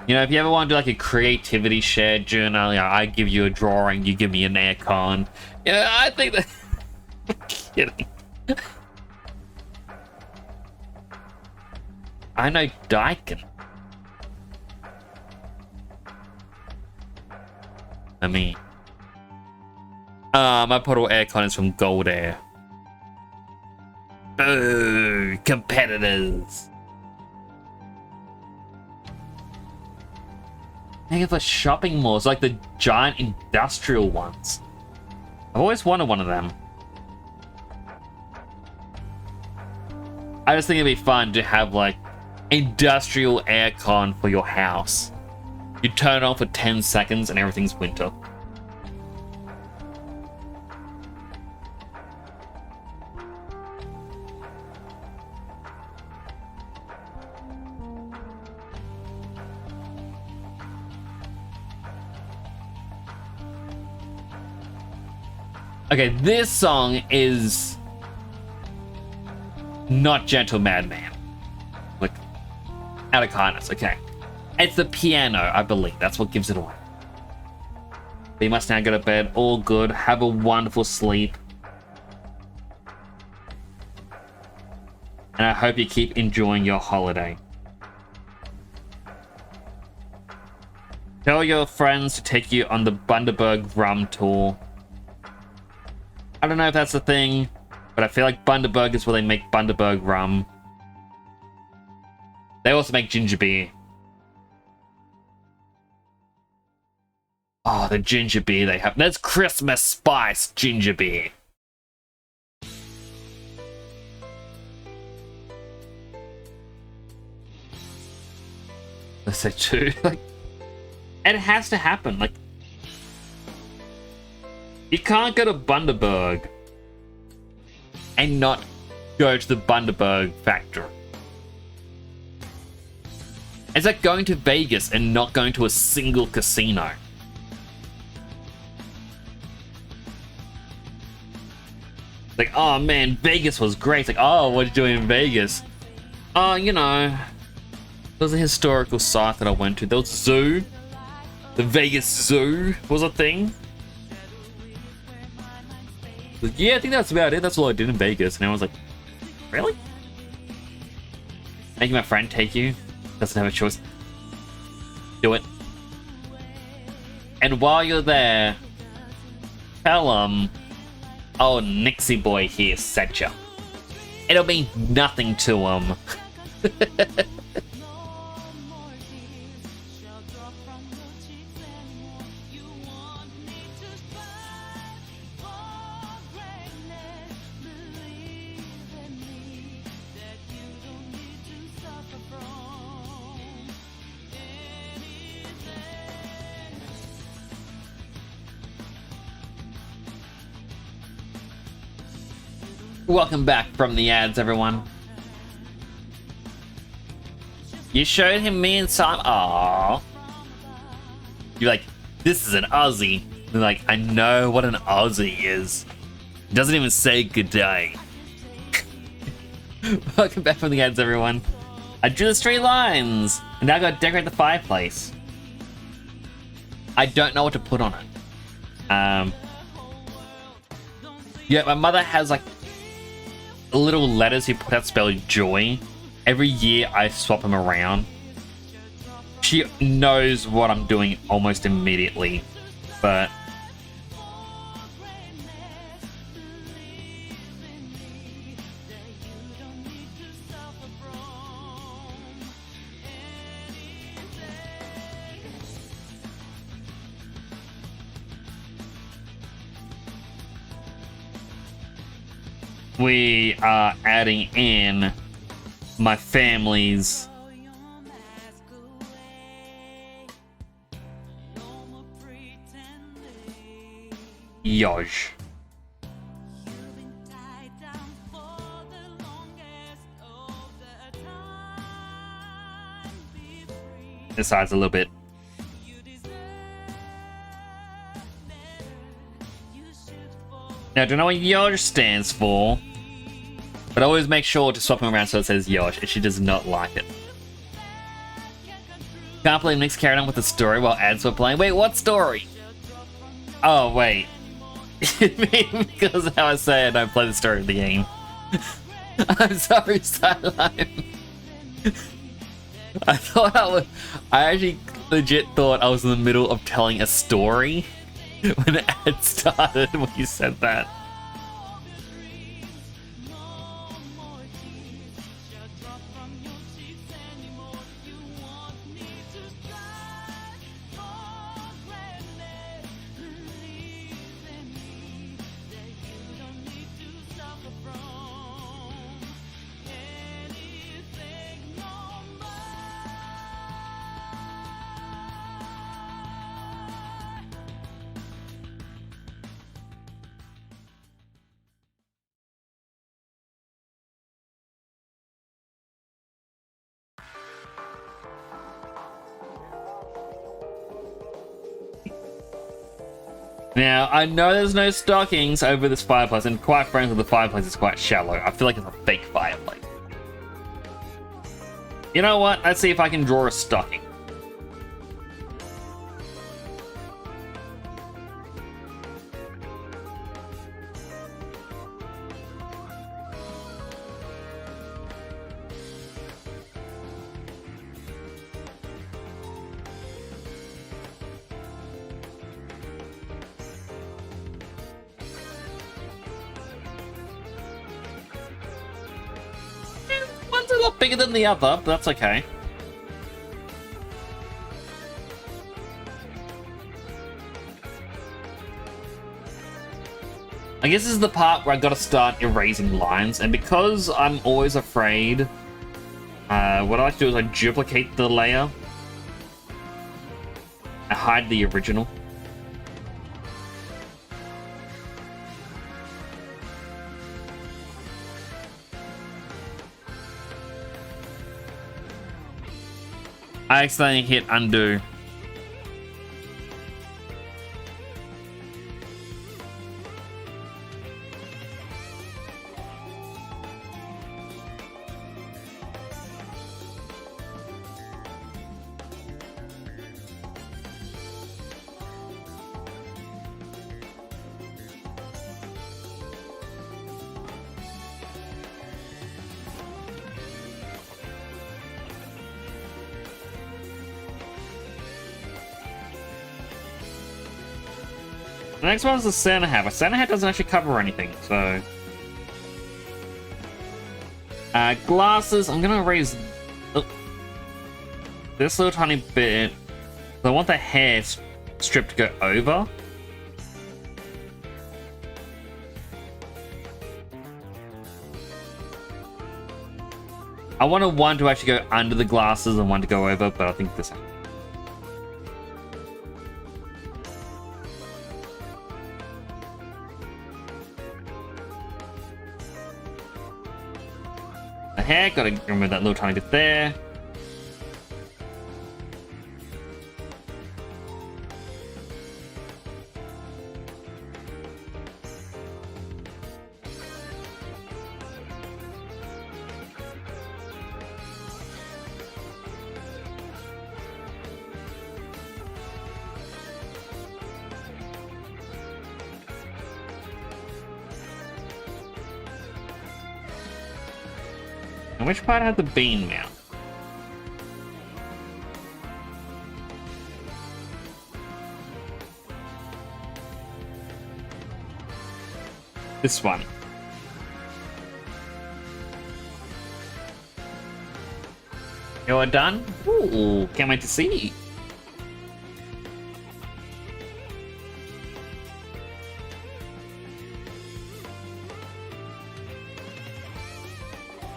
You know, if you ever want to do like a creativity share journal, you know, I give you a drawing, you give me an aircon. Yeah, I think that... I'm kidding. I know Daikin. I mean, my portable aircon is from Gold Air. Boo! Competitors! Think of a shopping malls, like the giant industrial ones. I've always wanted one of them. I just think it'd be fun to have like industrial aircon for your house. You turn it on for 10 seconds and everything's winter. Okay, this song is not Gentle Madman. Like, out of kindness, okay. It's the piano, I believe. That's what gives it away. But you must now go to bed. All good. Have a wonderful sleep. And I hope you keep enjoying your holiday. Tell your friends to take you on the Bundaberg Rum Tour. I don't know if that's the thing, but I feel like Bundaberg is where they make Bundaberg rum. They also make ginger beer. Oh, the ginger beer they have. That's Christmas spice ginger beer. Let's say two. Like, and it has to happen. Like, you can't go to Bundaberg and not go to the Bundaberg factory. It's like going to Vegas and not going to a single casino. Like, oh man, Vegas was great. It's like, oh, what did you do in Vegas? Oh, you know, there was a historical site that I went to. There was a zoo. The Vegas Zoo was a thing. Like, yeah, I think that's about it. That's all I did in Vegas. And I was like, really? Making my friend take you? Doesn't have a choice. Do it. And while you're there, tell him, oh, Nixie boy here sent you. It'll mean nothing to him. Welcome back from the ads, everyone. You showed him me and Simon. Aww. You're like, this is an Aussie. They're like, I know what an Aussie is. It doesn't even say good day. Welcome back from the ads, everyone. I drew the straight lines, and now I gotta decorate the fireplace. I don't know what to put on it. Yeah, my mother has like little letters he put out spelled joy. Every year I swap them around. She knows what I'm doing almost immediately, but we are adding in my family's Yoj. This side's a little bit. Now, I don't know what Yoj stands for, but always make sure to swap him around so it says Yosh, and she does not like it. Can't believe Nick's carried on with the story while ads were playing. Wait, what story? Oh, wait. Because of how I say it, I don't play the story of the game. I'm sorry, Sideline. I actually legit thought I was in the middle of telling a story when the ad started when you said that. Now, I know there's no stockings over this fireplace, and quite frankly, the fireplace is quite shallow. I feel like it's a fake fireplace. You know what? Let's see if I can draw a stocking. One's a lot bigger than the other, but that's okay. I guess this is the part where I gotta start erasing lines, and because I'm always afraid, what I like to do is I duplicate the layer. I hide the original. I accidentally hit undo. The next one is the Santa hat. A Santa hat doesn't actually cover anything, so... glasses, I'm gonna erase this little tiny bit. I want the hair strip to go over. I wanted one to actually go under the glasses and one to go over, but I think this... The hair, gotta remove that little tiny bit there. And which part had the bean mount? This one. You're done? Ooh, can't wait to see.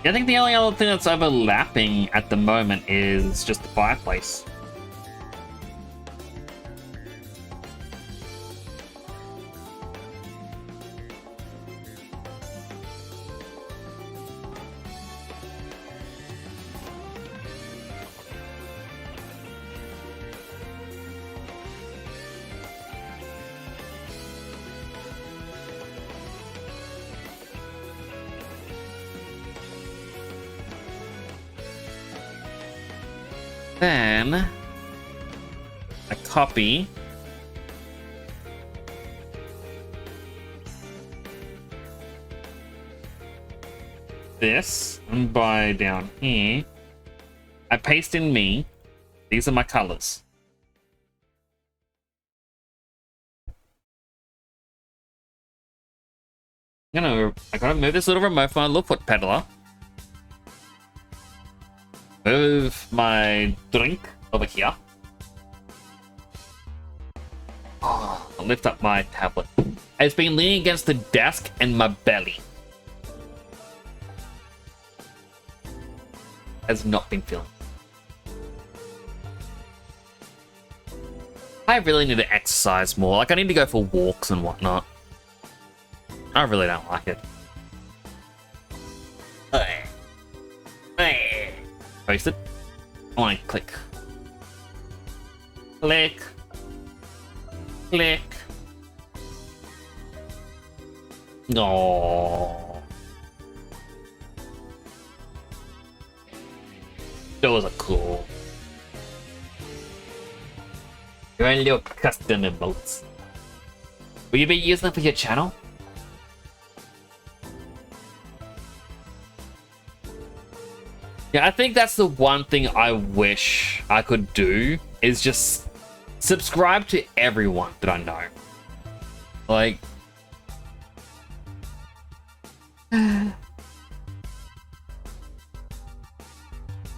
I think the only other thing that's overlapping at the moment is just the fireplace. Then I copy this and by down here I paste in me. These are my colors. I gotta move this little remote for my little foot peddler. Move my drink over here. Oh, I'll lift up my tablet. It's been leaning against the desk and my belly has not been feeling. I really need to exercise more. Like, I need to go for walks and whatnot. I really don't like it. Post it. I want to click. Click. Click. No. Those are cool. Your own little custom emotes. Will you be using them for your channel? Yeah, I think that's the one thing I wish I could do is just subscribe to everyone that I know. Like,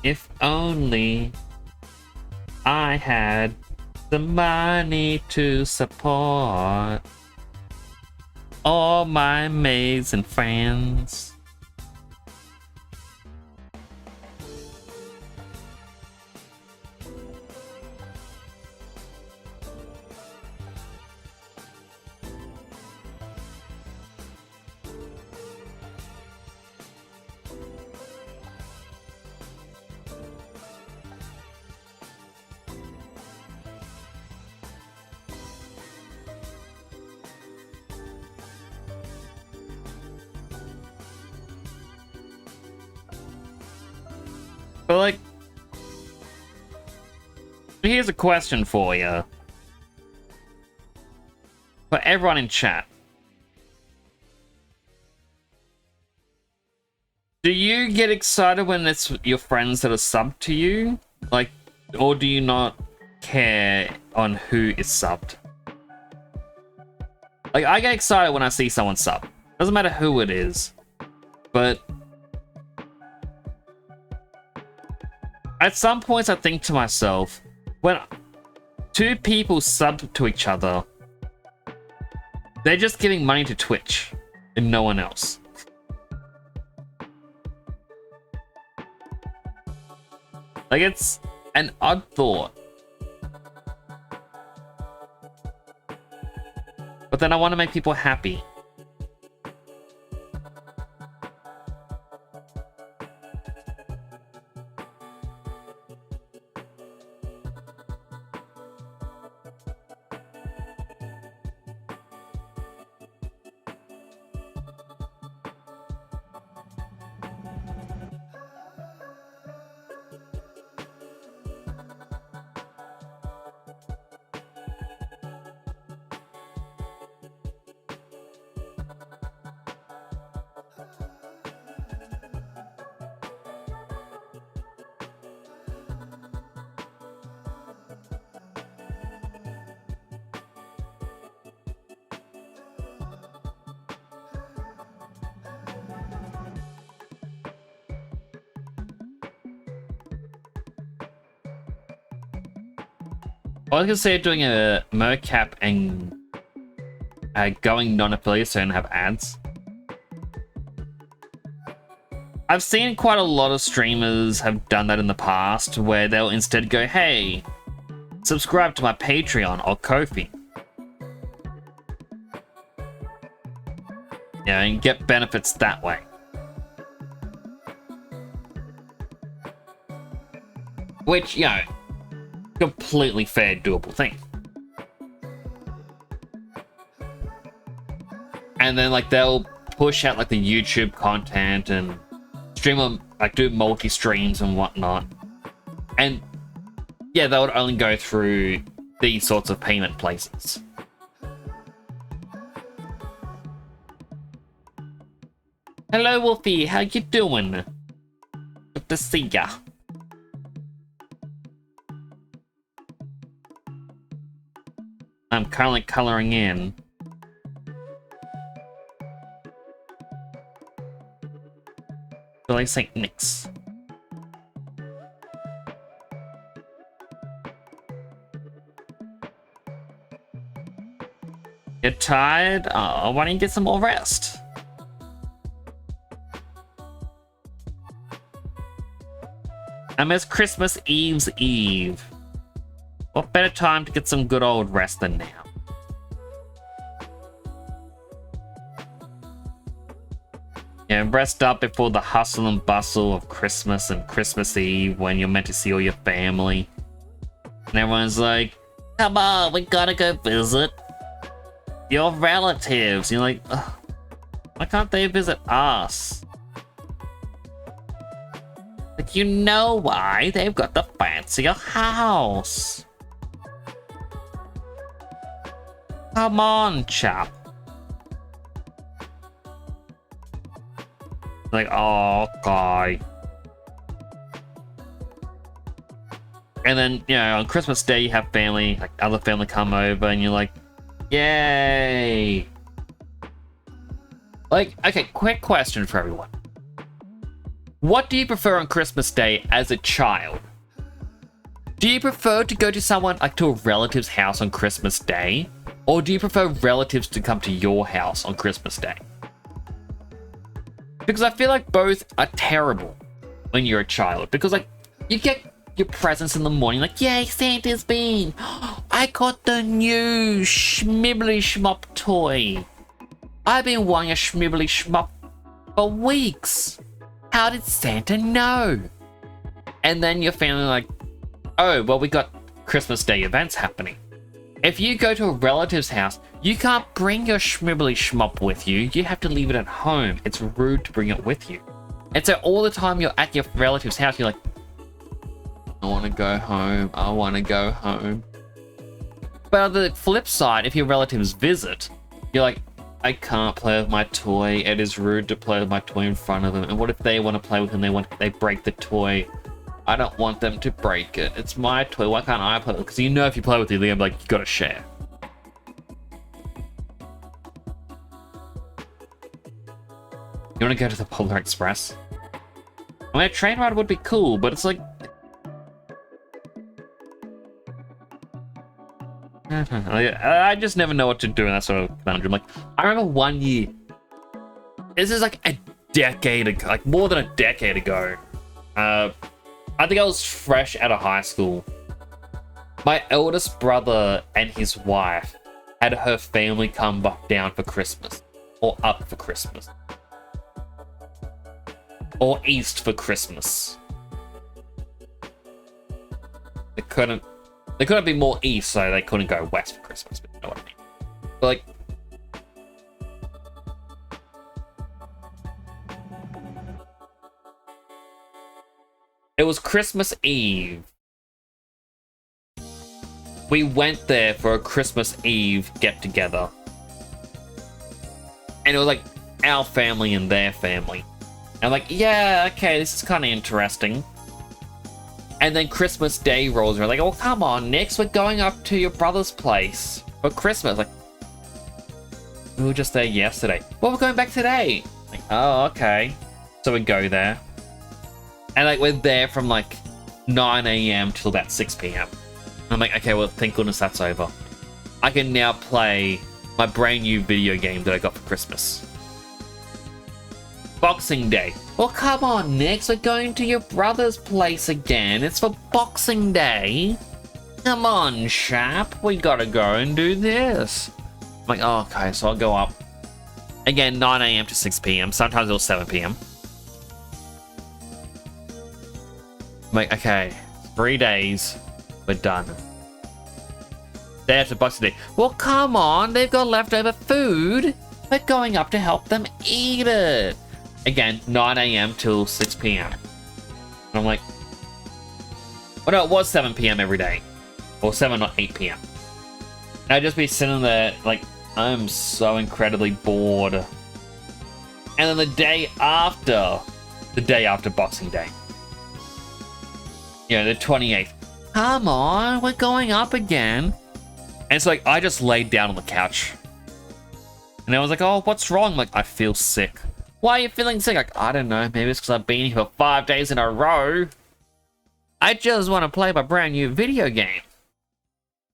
if only I had the money to support all my amazing friends. But like, here's a question for you. For everyone in chat. Do you get excited when it's your friends that are subbed to you? Like, or do you not care on who is subbed? Like, I get excited when I see someone sub. Doesn't matter who it is. But at some points, I think to myself, when two people sub to each other, they're just giving money to Twitch and no one else. Like, it's an odd thought. But then I want to make people happy. I was gonna say doing a mocap and going non-affiliate so I don't have ads. I've seen quite a lot of streamers have done that in the past where they'll instead go, hey, subscribe to my Patreon or Ko-fi. Yeah, and get benefits that way. Which, you know, completely fair, doable thing. And then, like, they'll push out, like, the YouTube content and stream them, like, do multi-streams and whatnot. And, yeah, they would only go through these sorts of payment places. Hello, Wolfie. How you doing? Good to see ya. I'm currently coloring in. Like Saint Nix. You're tired? Oh, why don't you get some more rest? I miss Christmas Eve's Eve. What better time to get some good old rest than now? Yeah, rest up before the hustle and bustle of Christmas and Christmas Eve when you're meant to see all your family. And everyone's like, come on, we gotta go visit your relatives. You're like, ugh. Why can't they visit us? Like, you know why? They've got the fancier house. Come on, chap. Like, oh, guy. And then, you know, on Christmas Day, you have family, like other family come over, and you're like, yay. Like, okay, quick question for everyone. What do you prefer on Christmas Day as a child? Do you prefer to go to someone, like to a relative's house on Christmas Day? Or do you prefer relatives to come to your house on Christmas Day? Because I feel like both are terrible when you're a child. Because, like, you get your presents in the morning, like, yay, Santa's been. I got the new Schmibbly Schmop toy. I've been wanting a Schmibbly Schmop for weeks. How did Santa know? And then your family like, oh, well, we got Christmas Day events happening. If you go to a relative's house, you can't bring your Schmibbly Schmop with you. You have to leave it at home. It's rude to bring it with you. And so all the time you're at your relative's house, you're like, I want to go home. I want to go home. But on the flip side, if your relatives visit, you're like, I can't play with my toy. It is rude to play with my toy in front of them. And what if they want to play with it and they break the toy? I don't want them to break it. It's my toy. Why can't I play with it? Because you know if you play with it, they're like, you gotta share. You want to go to the Polar Express? I mean, a train ride would be cool, but it's like... I just never know what to do in that sort of conundrum. Like, I remember one year... This is like a decade ago, like more than a decade ago. I think I was fresh out of high school. My eldest brother and his wife had her family come down for Christmas. Or up for Christmas. Or east for Christmas. They couldn't be more east, so they couldn't go west for Christmas, but you know what I mean. But like, it was Christmas Eve. We went there for a Christmas Eve get-together. And it was like our family and their family. And I'm like, yeah, okay, this is kind of interesting. And then Christmas Day rolls around. Like, oh, come on, Nix, we're going up to your brother's place for Christmas. Like, we were just there yesterday. Well, we're going back today. Like, oh, okay. So we go there. And like we're there from like 9 a.m. till about 6 p.m. I'm like, okay, well, thank goodness that's over. I can now play my brand new video game that I got for Christmas. Boxing Day. Well, come on, Nix, we're going to your brother's place again. It's for Boxing Day. Come on, chap, we gotta go and do this. I'm like, oh, okay, so I'll go up. Again, 9 a.m. to 6 p.m. Sometimes it was 7 p.m. I'm like, okay, 3 days, we're done. Day after Boxing Day. Well, come on, they've got leftover food. We're going up to help them eat it. Again, 9 a.m. till 6 p.m. And I'm like, well, no, it was 7 p.m. every day. Or 7 or 8 p.m. And I'd just be sitting there, like, I'm so incredibly bored. And then the day after Boxing Day, you know, the 28th, come on, we're going up again. And it's like, I just laid down on the couch. And I was like, oh, what's wrong? I'm like, I feel sick. Why are you feeling sick? Like, I don't know, maybe it's because I've been here for 5 days in a row. I just want to play my brand new video game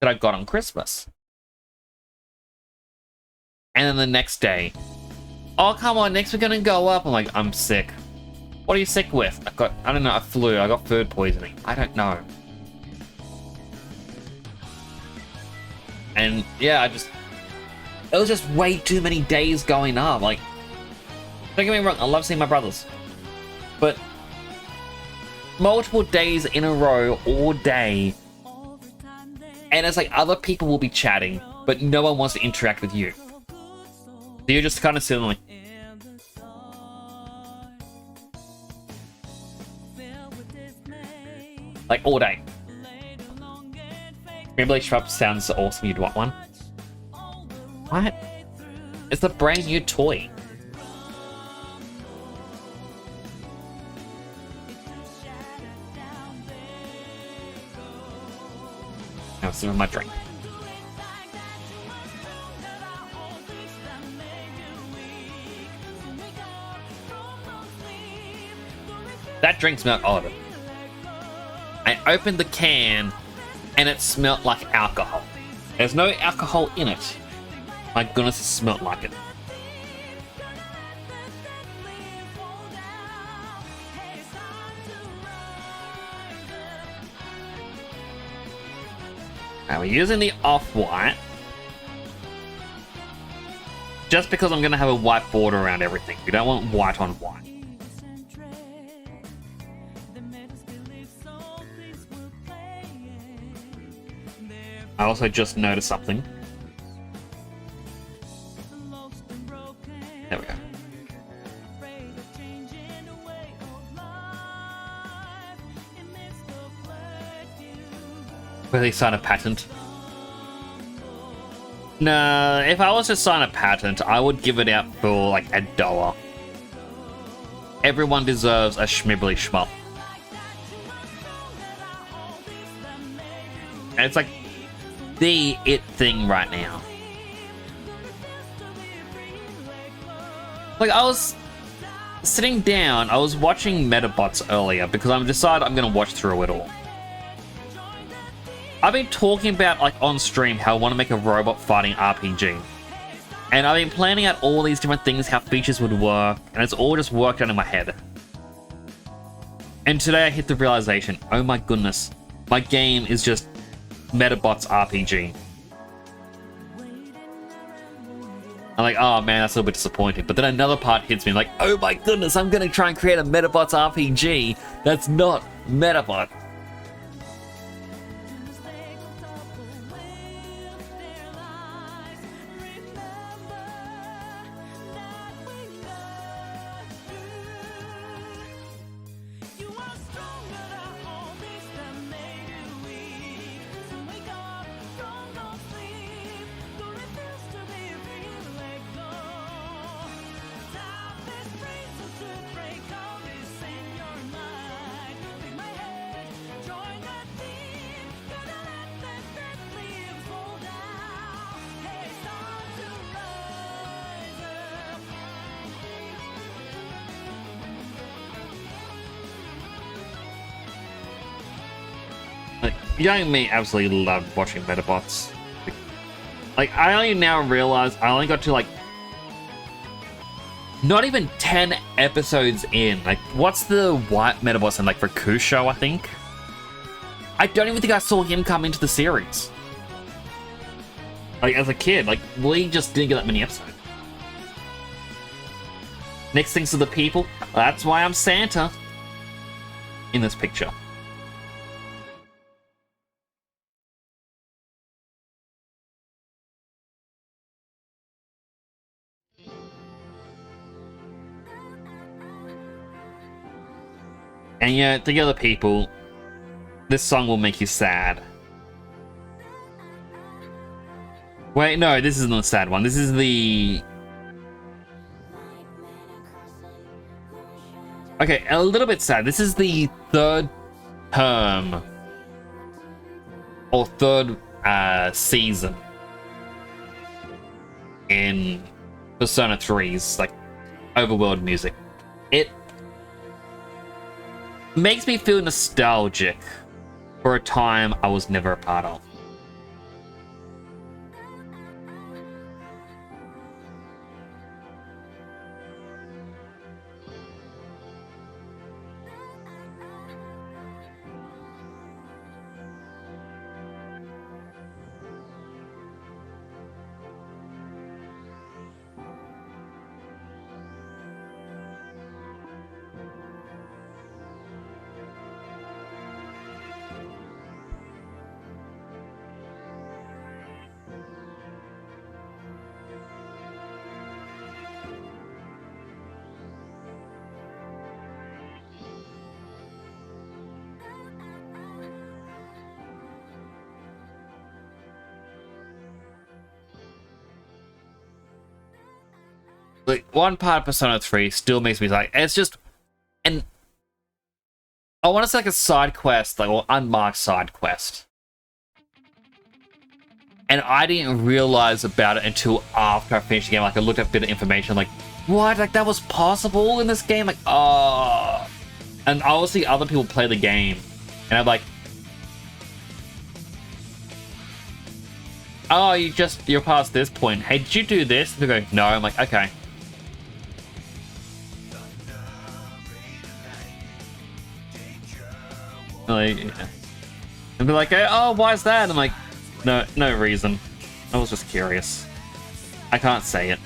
that I got on Christmas. And then the next day, oh, come on, next we're gonna go up. I'm like, I'm sick. What are you sick with? I don't know, a flu. I got food poisoning. I don't know. And yeah, it was just way too many days going up. Like, don't get me wrong, I love seeing my brothers. But multiple days in a row, all day. And it's like other people will be chatting, but no one wants to interact with you. So you're just kind of sitting like, Like, all day. Maybe Shrub sounds awesome. You'd want one. What? It's a brand new toy. Now some of my drink. That drink smelled odd. I opened the can and it smelled like alcohol. There's no alcohol in it. My goodness, it smelled like it. Now we're using the off-white. Just because I'm going to have a white border around everything. We don't want white on white. I also just noticed something. There we go. Will they sign a patent? No, if I was to sign a patent, I would give it out for like $1. Everyone deserves a schmibbly schmup. And it's like the it thing right now. Like, I was sitting down, I was watching Metabots earlier because I'm decided I'm gonna watch through it all. I've been talking about, like, on stream how I want to make a robot fighting RPG. And I've been planning out all these different things, how features would work, and it's all just worked out in my head. And today I hit the realization, oh my goodness, my game is just Metabots RPG. I'm like, oh man, that's a little bit disappointing. But then another part hits me, like, oh my goodness, I'm gonna try and create a Metabots RPG that's not Metabot. Young me absolutely loved watching Metabots. Like, I only now realize I only got to, like, not even 10 episodes in. Like, what's the white Metabots in, like, for Kusho, I think? I don't even think I saw him come into the series. Like, as a kid, like, we just didn't get that many episodes. Next things to the people, that's why I'm Santa in this picture. And yeah, to the other people, this song will make you sad. Wait, no, this isn't the sad one. This is the... Okay, a little bit sad. This is the third term. Or third season. In Persona 3's, like, overworld music. It makes me feel nostalgic for a time I was never a part of. like one part of Persona 3 still makes me like, it's just, and I want to say like a side quest, like, or unmarked side quest. And I didn't realize about it until after I finished the game. Like, I looked up a bit of information, like, what? Like, that was possible in this game? Like, oh. And I will see other people play the game, and I'm like, oh, you're past this point. Hey, did you do this? And they go, no. I'm like, okay. Like, yeah. And be like, oh, why is that? And I'm like, no reason. I was just curious. I can't say it.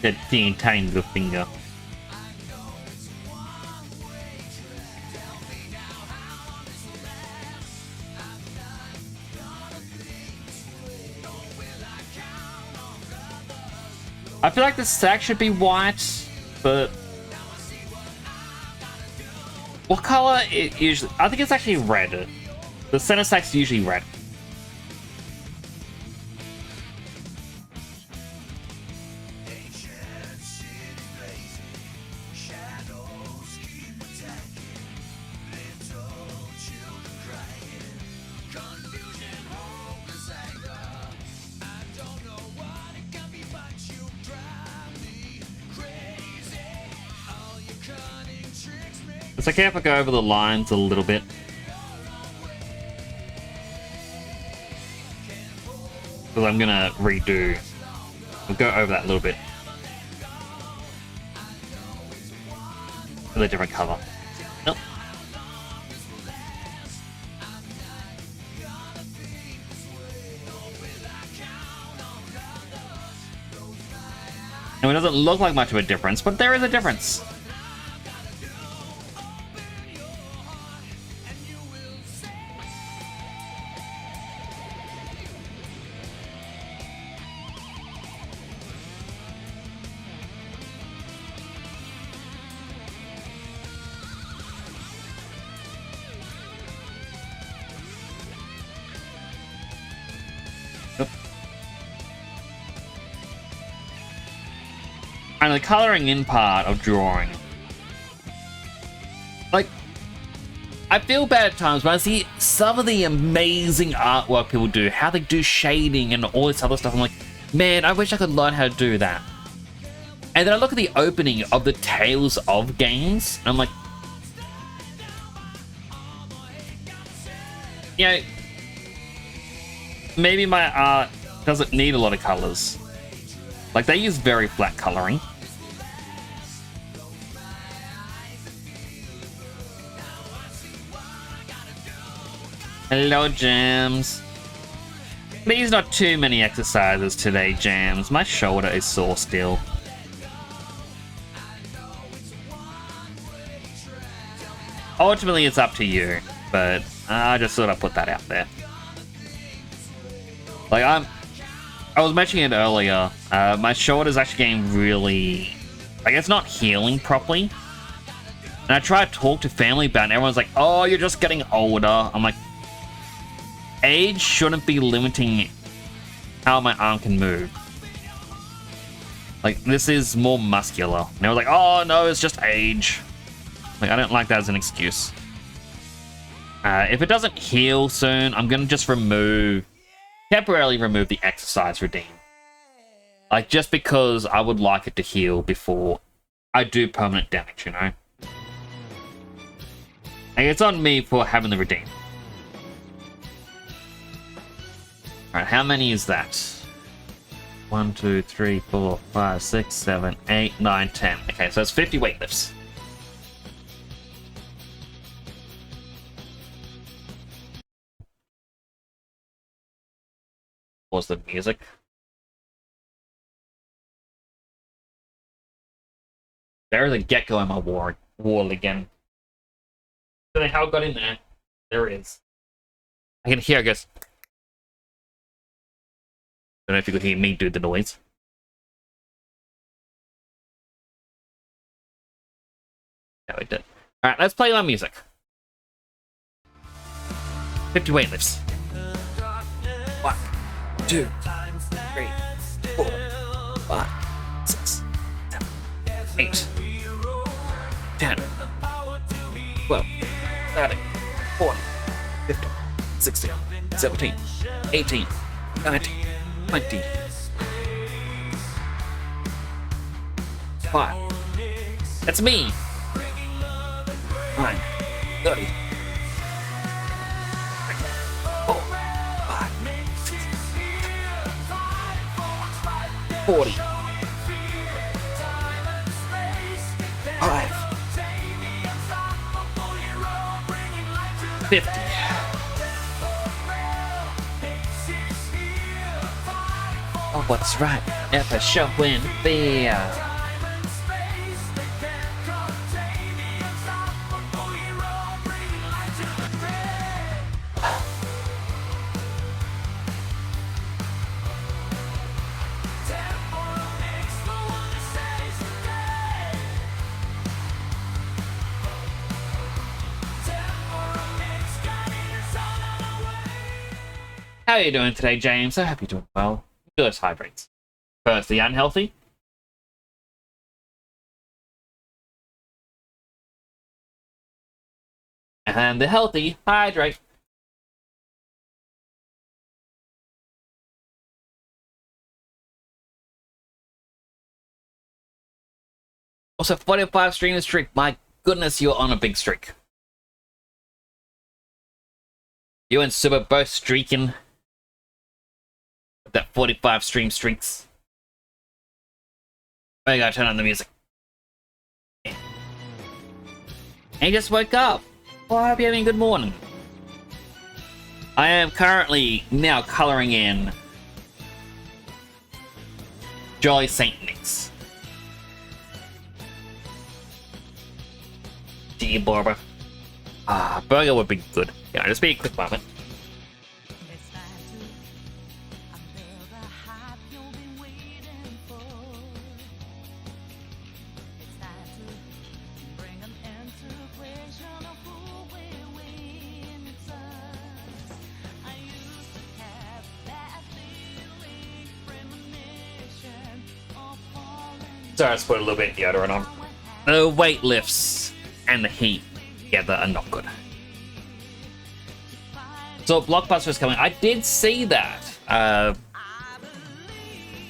That teeny tiny little finger. I feel like the sack should be white, but what color it usually? I think it's actually red. The center sack's usually red. It's okay if I go over the lines a little bit. Because I'm gonna redo. We'll go over that a little bit. With a different color. Nope. Now it doesn't look like much of a difference, but there is a difference. And the coloring in part of drawing. Like, I feel bad at times when I see some of the amazing artwork people do, how they do shading and all this other stuff. I'm like, man, I wish I could learn how to do that. And then I look at the opening of the Tales of games, and I'm like, you know, maybe my art doesn't need a lot of colors. Like, they use very flat coloring. Hello, Jams. Please, not too many exercises today, Jams. My shoulder is sore still. Ultimately, it's up to you, but I just thought I'd put that out there. Like, I was mentioning it earlier, my shoulder's actually getting really, like, it's not healing properly. And I try to talk to family about it, and everyone's like, oh, you're just getting older. I'm like, age shouldn't be limiting how my arm can move. Like, this is more muscular. And they were like, oh, no, it's just age. Like, I don't like that as an excuse. If it doesn't heal soon, I'm gonna just temporarily remove the exercise redeem. Like, just because I would like it to heal before I do permanent damage, you know? And it's on me for having the redeem. Alright, how many is that? 1, 2, 3, 4, 5, 6, 7, 8, 9, 10. Okay, so it's 50 weightlifts. Pause the music. There is a gecko in my wall again. Don't know how it got in there. There it is. I can hear, I guess. Don't know if you could hear me do the noise. No, it did. Alright, let's play my music. 50 weightlifts. 1, 2, 3, 4, 5, 6, 7, 8, 10, 12, 13, 14, 15, 16, 17, 18, 19, 20, 5. That's me. 9, 30, 4, 5, 6, 40, 5, 50. Oh, what's right? Ever showing fear. How are you doing today, James? I hope you're doing well. Good hydrates. First, the unhealthy. And the healthy, hydrate. Also, 45 stream streak. My goodness, you're on a big streak. You and Super both streaking. That 45 stream streaks. I gotta turn on the music. And you just woke up. Well, I hope you're having a good morning. I am currently now colouring in Jolly Saint Nix. Gee, Barbara. Burger would be good. Yeah, just be a quick moment. Sorry, I just put a little bit of deodorant on. The weight lifts and the heat together are not good. So Blockbuster is coming. I did see that.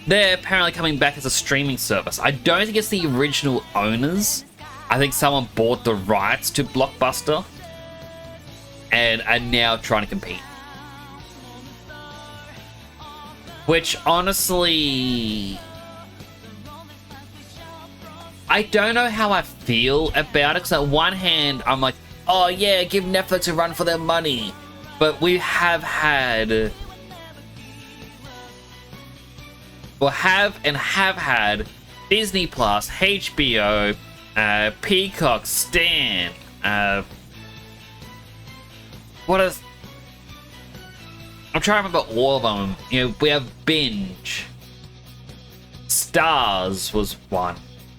They're apparently coming back as a streaming service. I don't think it's the original owners. I think someone bought the rights to Blockbuster and are now trying to compete. Which, honestly, I don't know how I feel about it, because on one hand, I'm like, oh yeah, give Netflix a run for their money. But we have had... had Disney Plus, HBO, Peacock, Stan, what is... I'm trying to remember all of them. You know, we have Binge. Stars was one.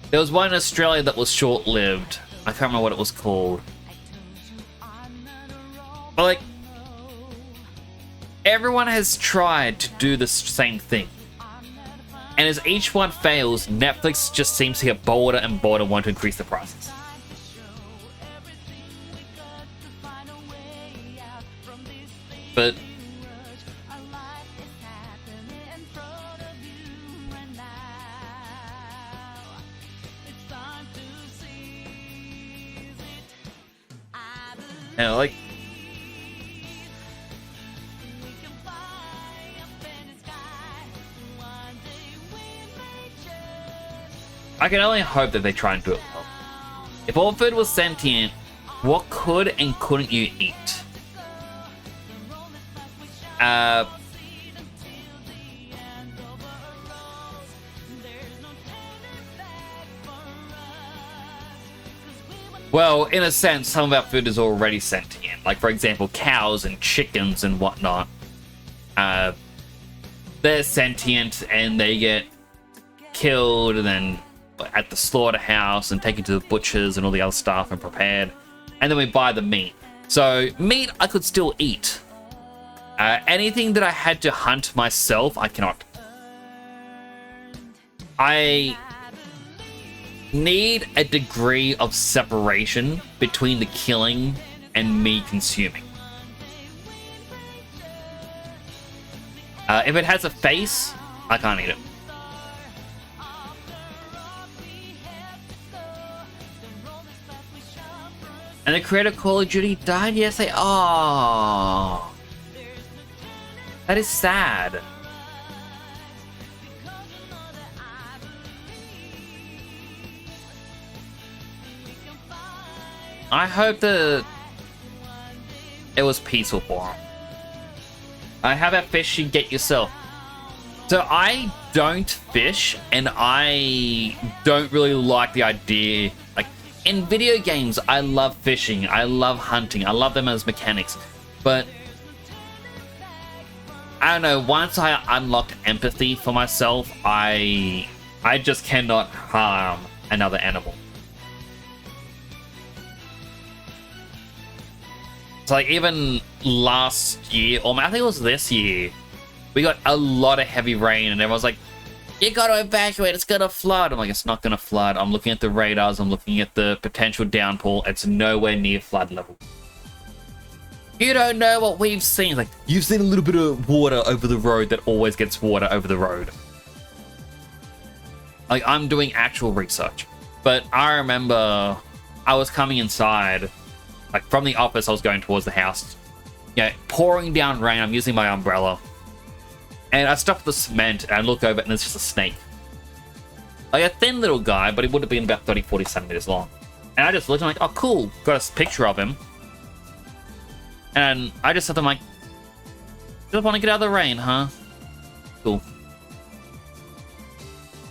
There was one in Australia that was short-lived. I can't remember what it was called. But like, everyone has tried to do the same thing. And as each one fails, Netflix just seems to get bolder and bolder and want to increase the prices. But you know, like, I can only hope that they try and do it well. If all food was sentient, what could and couldn't you eat? Well, in a sense, some of our food is already sentient. Like, for example, cows and chickens and whatnot. They're sentient and they get killed and then at the slaughterhouse and taken to the butchers and all the other stuff and prepared. And then we buy the meat. So, meat I could still eat. Anything that I had to hunt myself, I cannot. I need a degree of separation between the killing and me consuming. If it has a face, I can't eat it. And the creator of Call of Duty died? Yes, they... Oh. That is sad. I hope that it was peaceful for him. I have a fish you get yourself. So I don't fish, and I don't really like the idea. Like, in video games, I love fishing, I love hunting, I love them as mechanics. But I don't know, once I unlocked empathy for myself, I just cannot harm another animal. So like even last year, or I think it was this year, we got a lot of heavy rain and everyone's like, you gotta evacuate, it's gonna flood. I'm like, it's not gonna flood. I'm looking at the radars, I'm looking at the potential downpour. It's nowhere near flood level. You don't know what we've seen. Like, you've seen a little bit of water over the road that always gets water over the road. Like, I'm doing actual research. But I remember I was coming inside, like from the office, I was going towards the house. You know, pouring down rain, I'm using my umbrella. And I stopped the cement and I look over and there's just a snake. Like a thin little guy, but he would have been about 30, 40 centimeters long. And I just looked and I'm like, oh cool, got a picture of him. And I just said to him like, just want to get out of the rain, huh? Cool.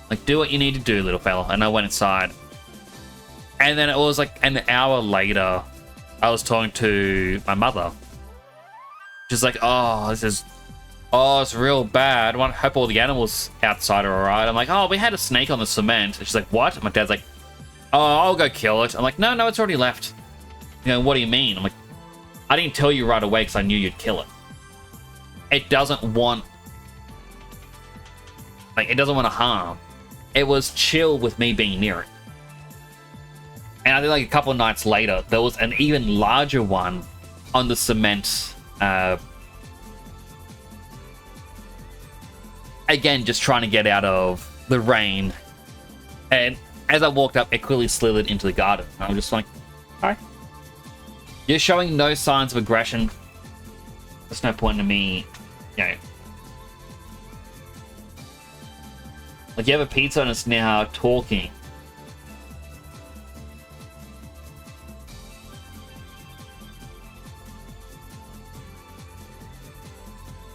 Like, do what you need to do, little fella. And I went inside. And then it was like an hour later, I was talking to my mother. She's like, oh, it's real bad. I hope all the animals outside are alright. I'm like, oh, we had a snake on the cement. And she's like, what? And my dad's like, oh, I'll go kill it. I'm like, no, it's already left. You know, what do you mean? I'm like, I didn't tell you right away because I knew you'd kill it. It doesn't want to harm. It was chill with me being near it. And I think like a couple of nights later, there was an even larger one on the cement. Again, just trying to get out of the rain. And as I walked up, it quickly slithered into the garden. And I was just like, alright. You're showing no signs of aggression. There's no point in me, you know. Like, you have a pizza and it's now talking.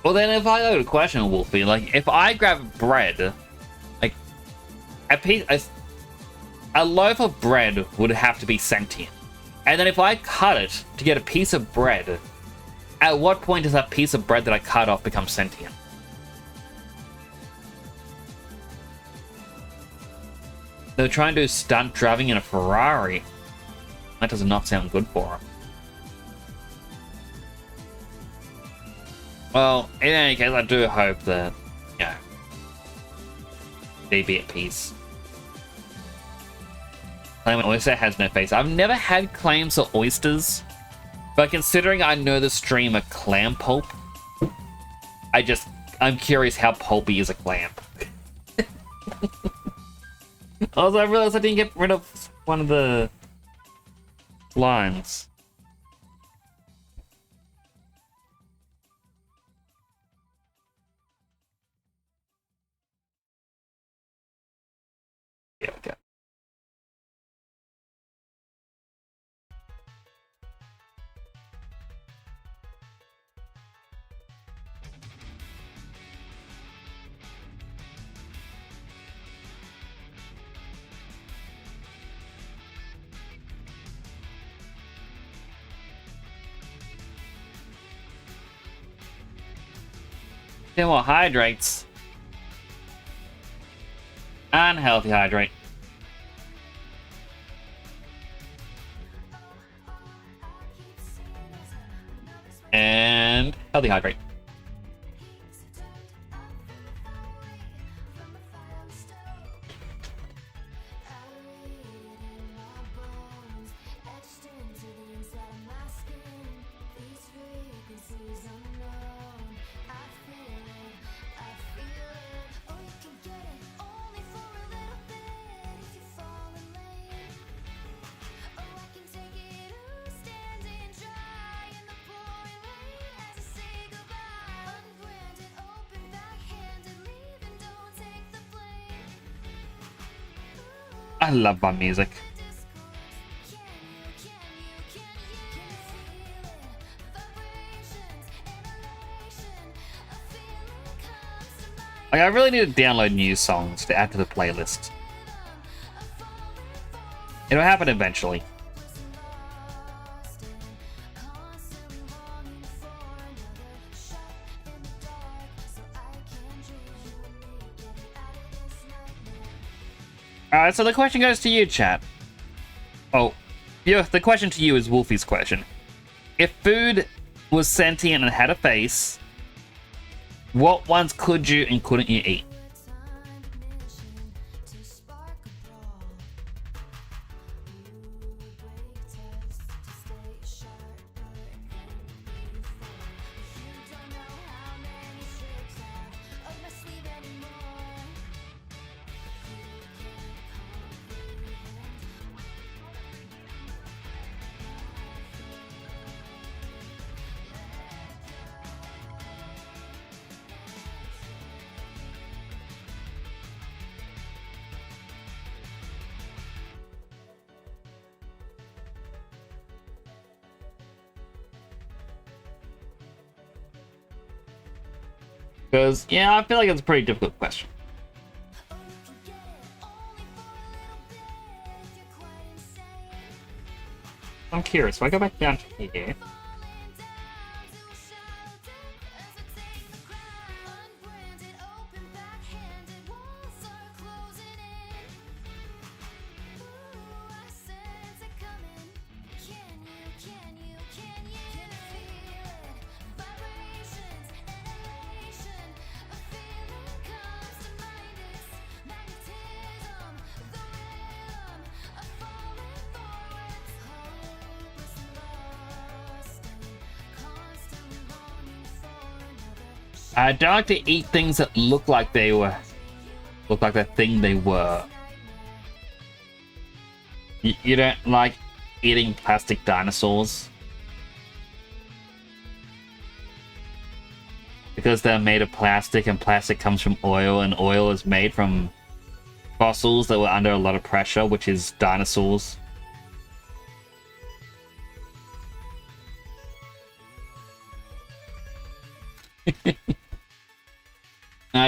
Well, then if I go to question, Wolfie, like, if I grab bread, like, a loaf of bread would have to be sentient. And then if I cut it to get a piece of bread, at what point does that piece of bread that I cut off become sentient? They're trying to do stunt driving in a Ferrari. That does not sound good for them. Well, in any case, I do hope that, you know, they be at peace. Clam and oyster has no face. I've never had clams or oysters, but considering I know the stream of clam pulp, I'm curious how pulpy is a clam. Also, I realized I didn't get rid of one of the lines. There we go. 2 more hydrates. Unhealthy hydrate. And healthy hydrate. I love my music. Like, I really need to download new songs to add to the playlist. It'll happen eventually. Alright, so the question goes to you, chat. Oh, yeah, the question to you is Wolfie's question. If food was sentient and had a face, what ones could you and couldn't you eat? Because, yeah, I feel like it's a pretty difficult question. I'm curious, if I go back down to here... I don't like to eat things that look like they were... look like the thing they were. You don't like eating plastic dinosaurs? Because they're made of plastic, and plastic comes from oil, and oil is made from fossils that were under a lot of pressure, which is dinosaurs.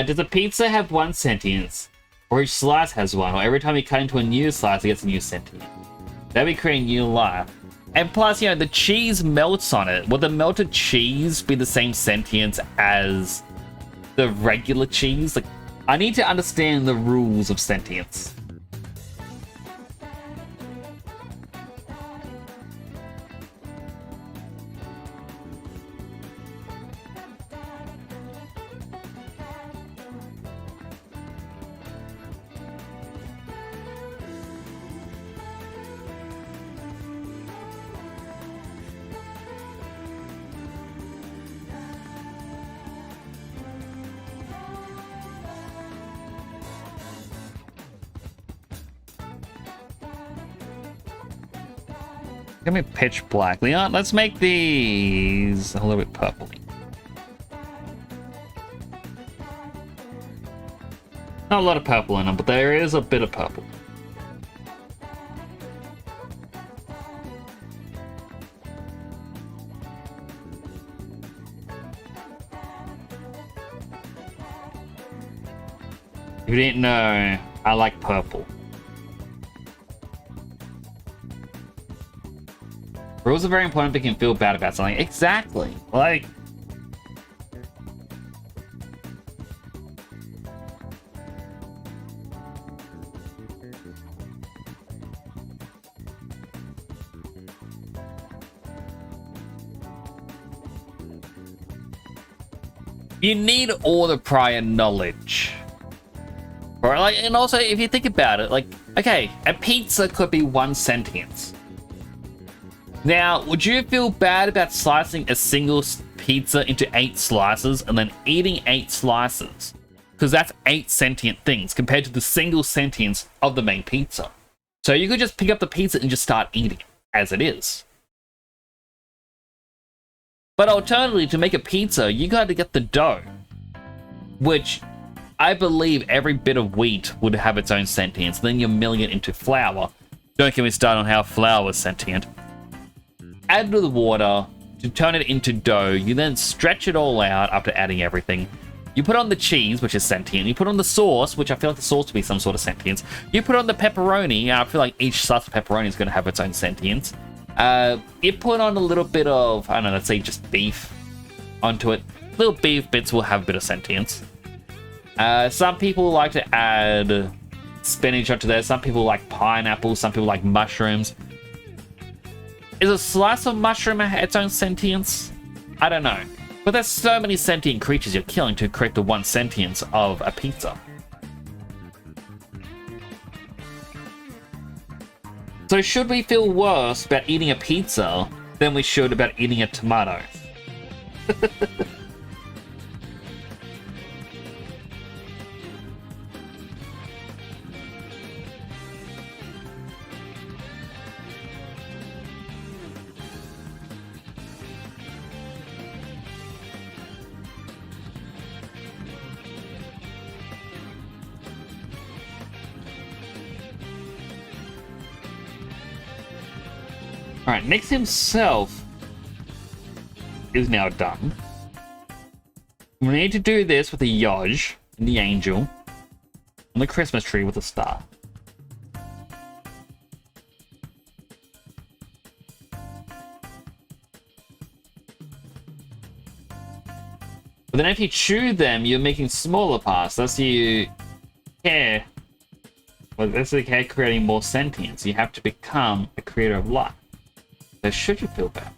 Does a pizza have one sentience? Or each slice has one? Or every time you cut into a new slice, it gets a new sentience? That'd be creating new life. And plus, you know, the cheese melts on it. Will the melted cheese be the same sentience as the regular cheese? Like, I need to understand the rules of sentience. Give me pitch black. Leon, let's make these a little bit purpley. Not a lot of purple in them, but there is a bit of purple. If you didn't know, I like purple. Rules are very important if you can feel bad about something. Exactly. Like... You need all the prior knowledge. Or like, and also if you think about it, like, okay, a pizza could be one sentience. Now, would you feel bad about slicing a single pizza into 8 slices and then eating 8 slices? Because that's 8 sentient things compared to the single sentience of the main pizza. So you could just pick up the pizza and just start eating it as it is. But alternatively, to make a pizza, you got to get the dough, which I believe every bit of wheat would have its own sentience. Then you're milling it into flour. Don't get me started on how flour is sentient. Add to the water to turn it into dough. You then stretch it all out after adding everything. You put on the cheese, which is sentient. You put on the sauce, which I feel like the sauce would be some sort of sentience. You put on the pepperoni, and I feel like each slice of pepperoni is going to have its own sentience. You put on a little bit of, I don't know, let's say just beef onto it. Little beef bits will have a bit of sentience. Some people like to add spinach onto there. Some people like pineapple. Some people like mushrooms. Is a slice of mushroom its own sentience? I don't know. But there's so many sentient creatures you're killing to create the one sentience of a pizza. So should we feel worse about eating a pizza than we should about eating a tomato? Alright, Nix himself is now done. We need to do this with the Yoj and the Angel and the Christmas tree with a star. But then if you chew them, you're making smaller parts. That's you care. Well, that's the care creating more sentience. You have to become a creator of life. So should you feel bad?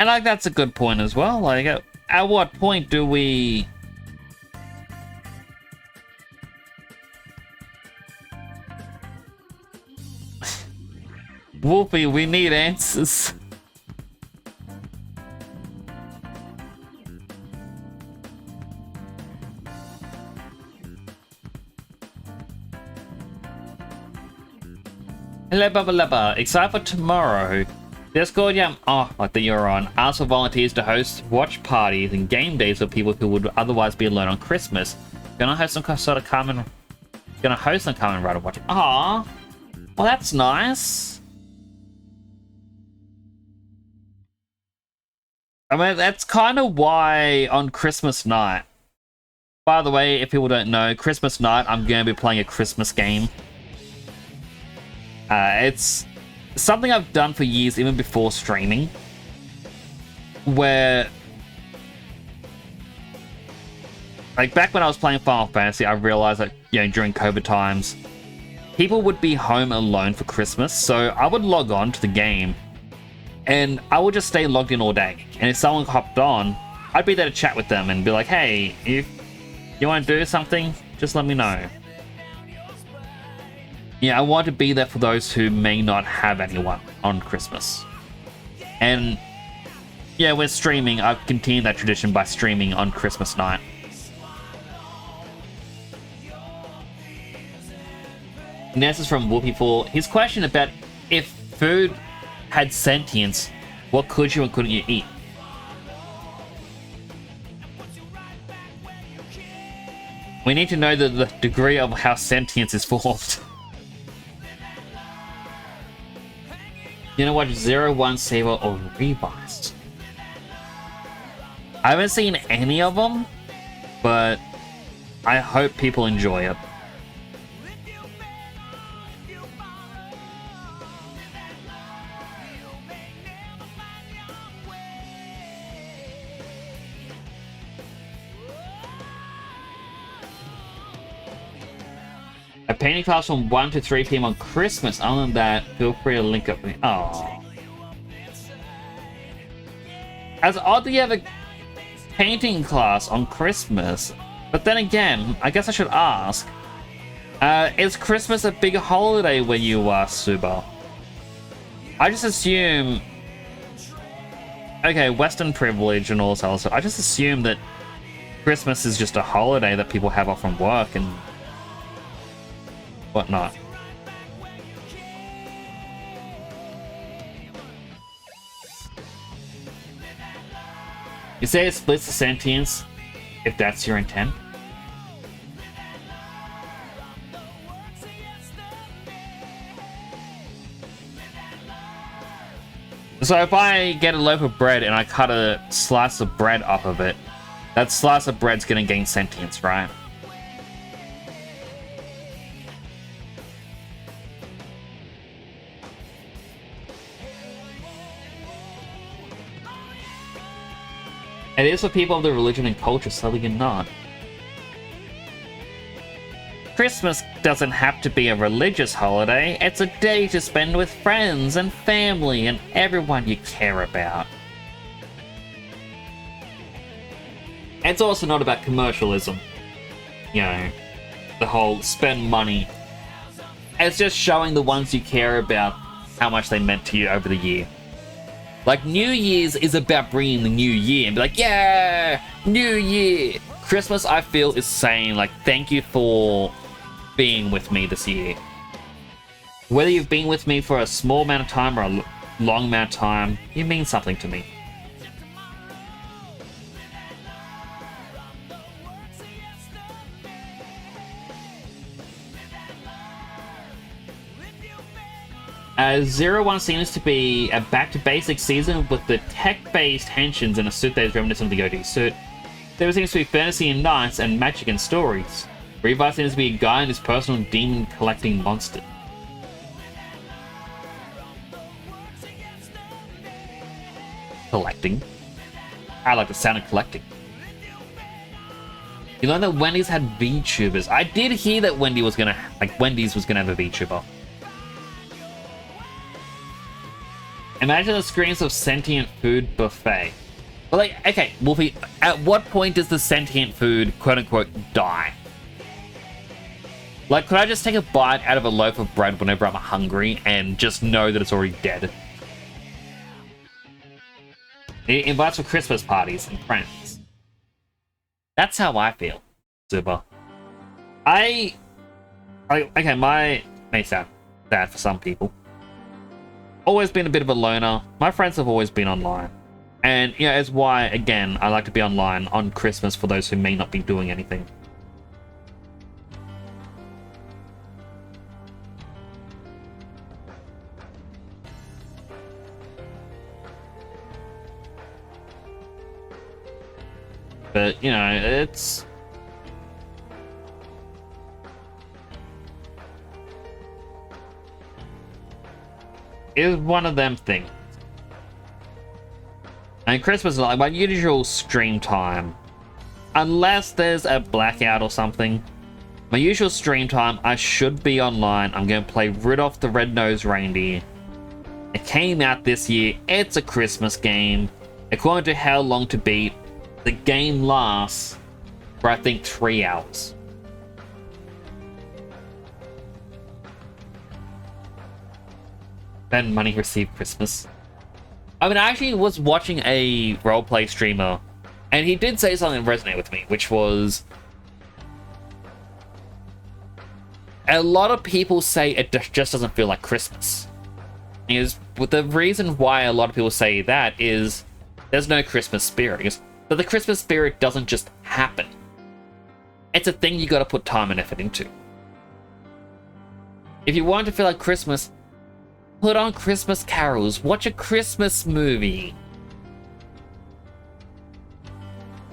And like that's a good point as well. Like at what point do we Wolfie, we need answers. Hello, Bubba Lubba. Excited for tomorrow. Discord, yeah. Oh, like that you're on. Ask for volunteers to host watch parties and game days for people who would otherwise be alone on Christmas. Gonna host some sort of Carmen. Gonna host some Carmen Rider watch. Aw. Well, that's nice. I mean, that's kind of why on Christmas night. By the way, if people don't know, Christmas night, I'm going to be playing a Christmas game. It's something I've done for years, even before streaming, where, like, back when I was playing Final Fantasy, I realized that, you know, during COVID times, people would be home alone for Christmas, so I would log on to the game, and I would just stay logged in all day, and if someone hopped on, I'd be there to chat with them and be like, hey, if you want to do something, just let me know. Yeah, I want to be there for those who may not have anyone on Christmas. And yeah, with streaming, I've continued that tradition by streaming on Christmas night. And this is from Whoopi for his question about if food had sentience, what could you and couldn't you eat? We need to know the degree of how sentience is formed. You know what? 01 Saber or Revised. I haven't seen any of them, but I hope people enjoy it. A painting class from 1 to 3 p.m. on Christmas. Other than that, feel free to link up with me. Oh. As odd that you have a painting class on Christmas, but then again, I guess I should ask, is Christmas a big holiday when you are Suba? I just assume... Okay, Western privilege and all this. I just assume that Christmas is just a holiday that people have off from work and whatnot. You say it splits the sentience, if that's your intent? So if I get a loaf of bread and I cut a slice of bread off of it, that slice of bread's gonna gain sentience, right? It is for people of the religion and culture, sadly you're not. Christmas doesn't have to be a religious holiday. It's a day to spend with friends and family and everyone you care about. It's also not about commercialism. You know, the whole spend money. It's just showing the ones you care about how much they meant to you over the year. Like, New Year's is about bringing the new year and be like, yeah, New Year. Christmas, I feel, is saying, like, thank you for being with me this year. Whether you've been with me for a small amount of time or a long amount of time, you mean something to me. Zero One seems to be a back-to-basics season with the tech-based henshins in a suit that is reminiscent of the OG suit. There seems to be fantasy and knights and magic and stories. Revive seems to be a guy and his personal demon-collecting monster. Collecting? I like the sound of collecting. You learned that Wendy's had VTubers. I did hear that Wendy's was gonna have a VTuber. Imagine the screens of sentient food buffet. But like, okay, Wolfie, at what point does the sentient food, quote-unquote, die? Like, could I just take a bite out of a loaf of bread whenever I'm hungry and just know that it's already dead? It invites for Christmas parties and friends. That's how I feel, Super. Okay, may sound bad for some people. Always been a bit of a loner. My friends have always been online. And, you know, it's why, again, I like to be online on Christmas for those who may not be doing anything. But, you know, it's one of them things. And Christmas is like my usual stream time. Unless there's a blackout or something. My usual stream time, I should be online. I'm going to play Rudolph the Red-Nosed Reindeer. It came out this year. It's a Christmas game. According to How Long to Beat, the game lasts for, I think, 3 hours. Spend money, receive Christmas. I mean, I actually was watching a roleplay streamer, and he did say something that resonated with me, which was... a lot of people say it just doesn't feel like Christmas. But the reason why a lot of people say that is there's no Christmas spirit. But the Christmas spirit doesn't just happen. It's a thing you gotta put time and effort into. If you want to feel like Christmas, put on Christmas carols, watch a Christmas movie.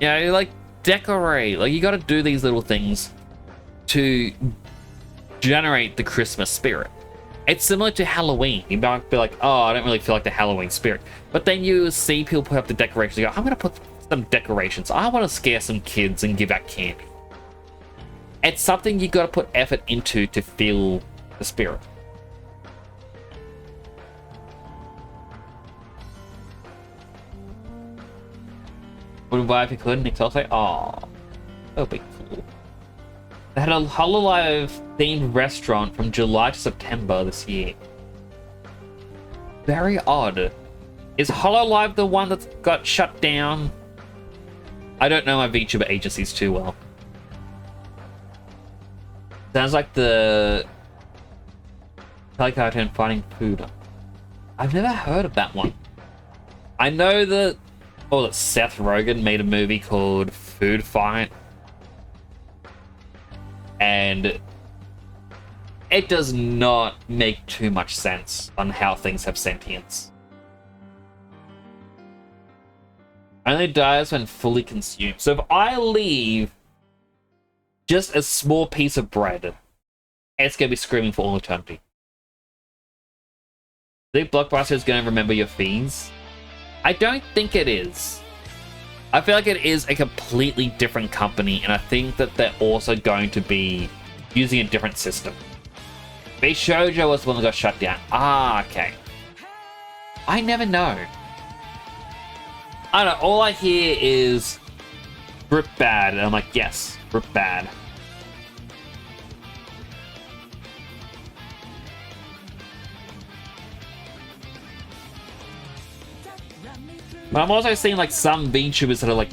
You know, like, decorate. Like, you gotta do these little things to generate the Christmas spirit. It's similar to Halloween. You might be like, oh, I don't really feel like the Halloween spirit. But then you see people put up the decorations. You go, I'm gonna put some decorations. I want to scare some kids and give out candy. It's something you gotta put effort into to feel the spirit. Would buy if you could, Nix. I was like, oh, that'll be cool. They had a Hololive themed restaurant from July to September this year. Very odd. Is Hololive the one that got shut down? I don't know my VTuber agencies too well. Sounds like the Telecartoon Finding Food. I've never heard of that one. I know that Seth Rogen made a movie called Food Fight. And it does not make too much sense on how things have sentience. Only dies when fully consumed. So if I leave just a small piece of bread, it's going to be screaming for all eternity. I think Blockbuster is going to remember your fees. I don't think it is. I feel like it is a completely different company, and I think that they're also going to be using a different system. Shoujo was the one that got shut down. Ah, okay. I never know. I don't know, all I hear is Rip Bad, and I'm like, yes, Rip Bad. But I'm also seeing like some VTubers that are like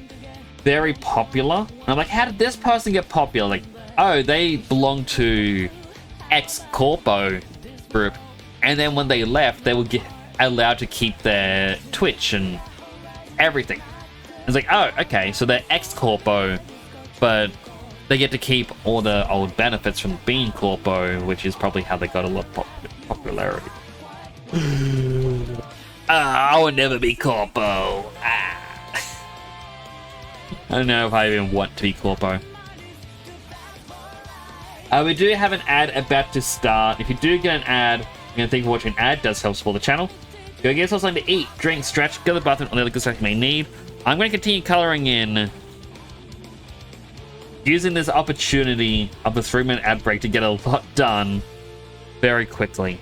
very popular. And I'm like, how did this person get popular? Like, oh, they belong to X Corpo group. And then when they left, they would get allowed to keep their Twitch and everything. It's like, oh, okay, so they're X Corpo, but they get to keep all the old benefits from being Corpo, which is probably how they got a lot of popularity. I will never be Corpo. I don't know if I even want to be Corpo. We do have an ad about to start. If you do get an ad, I'm going to thank you for watching an ad. It does help support the channel. Go get yourself something to eat, drink, stretch, go to the bathroom, all the other good stuff you may need. I'm going to continue coloring in, using this opportunity of the 3-minute ad break to get a lot done very quickly.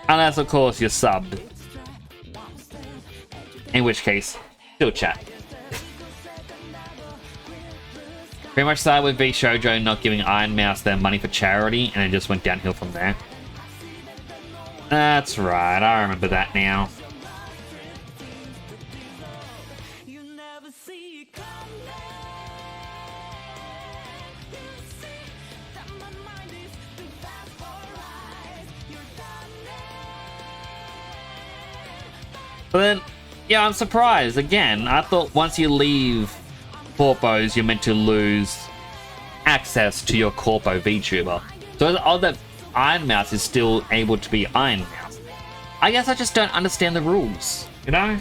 Unless, of course, you're subbed. In which case, still chat. Pretty much started with V Shoujo not giving Iron Mouse their money for charity, and it just went downhill from there. That's right, I remember that now. But then, yeah, I'm surprised. Again, I thought once you leave Corpos, you're meant to lose access to your Corpo VTuber. So it's odd that Iron Mouse is still able to be Iron Mouse. I guess I just don't understand the rules, you know?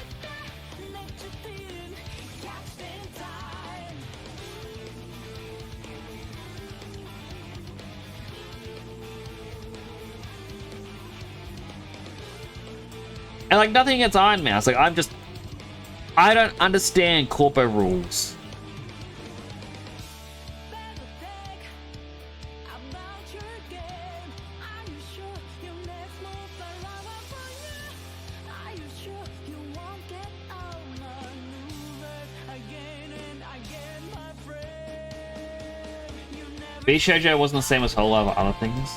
And like, nothing against Iron Mouse, like I don't understand Corpo rules. V Shoujo wasn't the same as a whole lot of other things.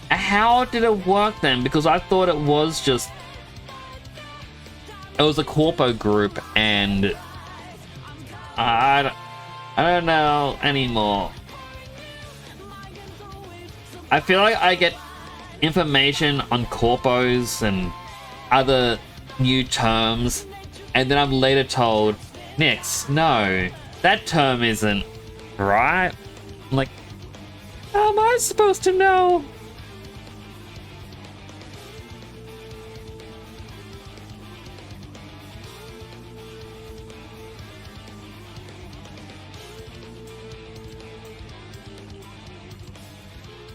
How did it work then? Because I thought it was just... It was a Corpo group and... I don't know anymore. I feel like I get information on Corpos and other new terms, and then I'm later told, Nix, no, that term isn't right. I'm like, how am I supposed to know?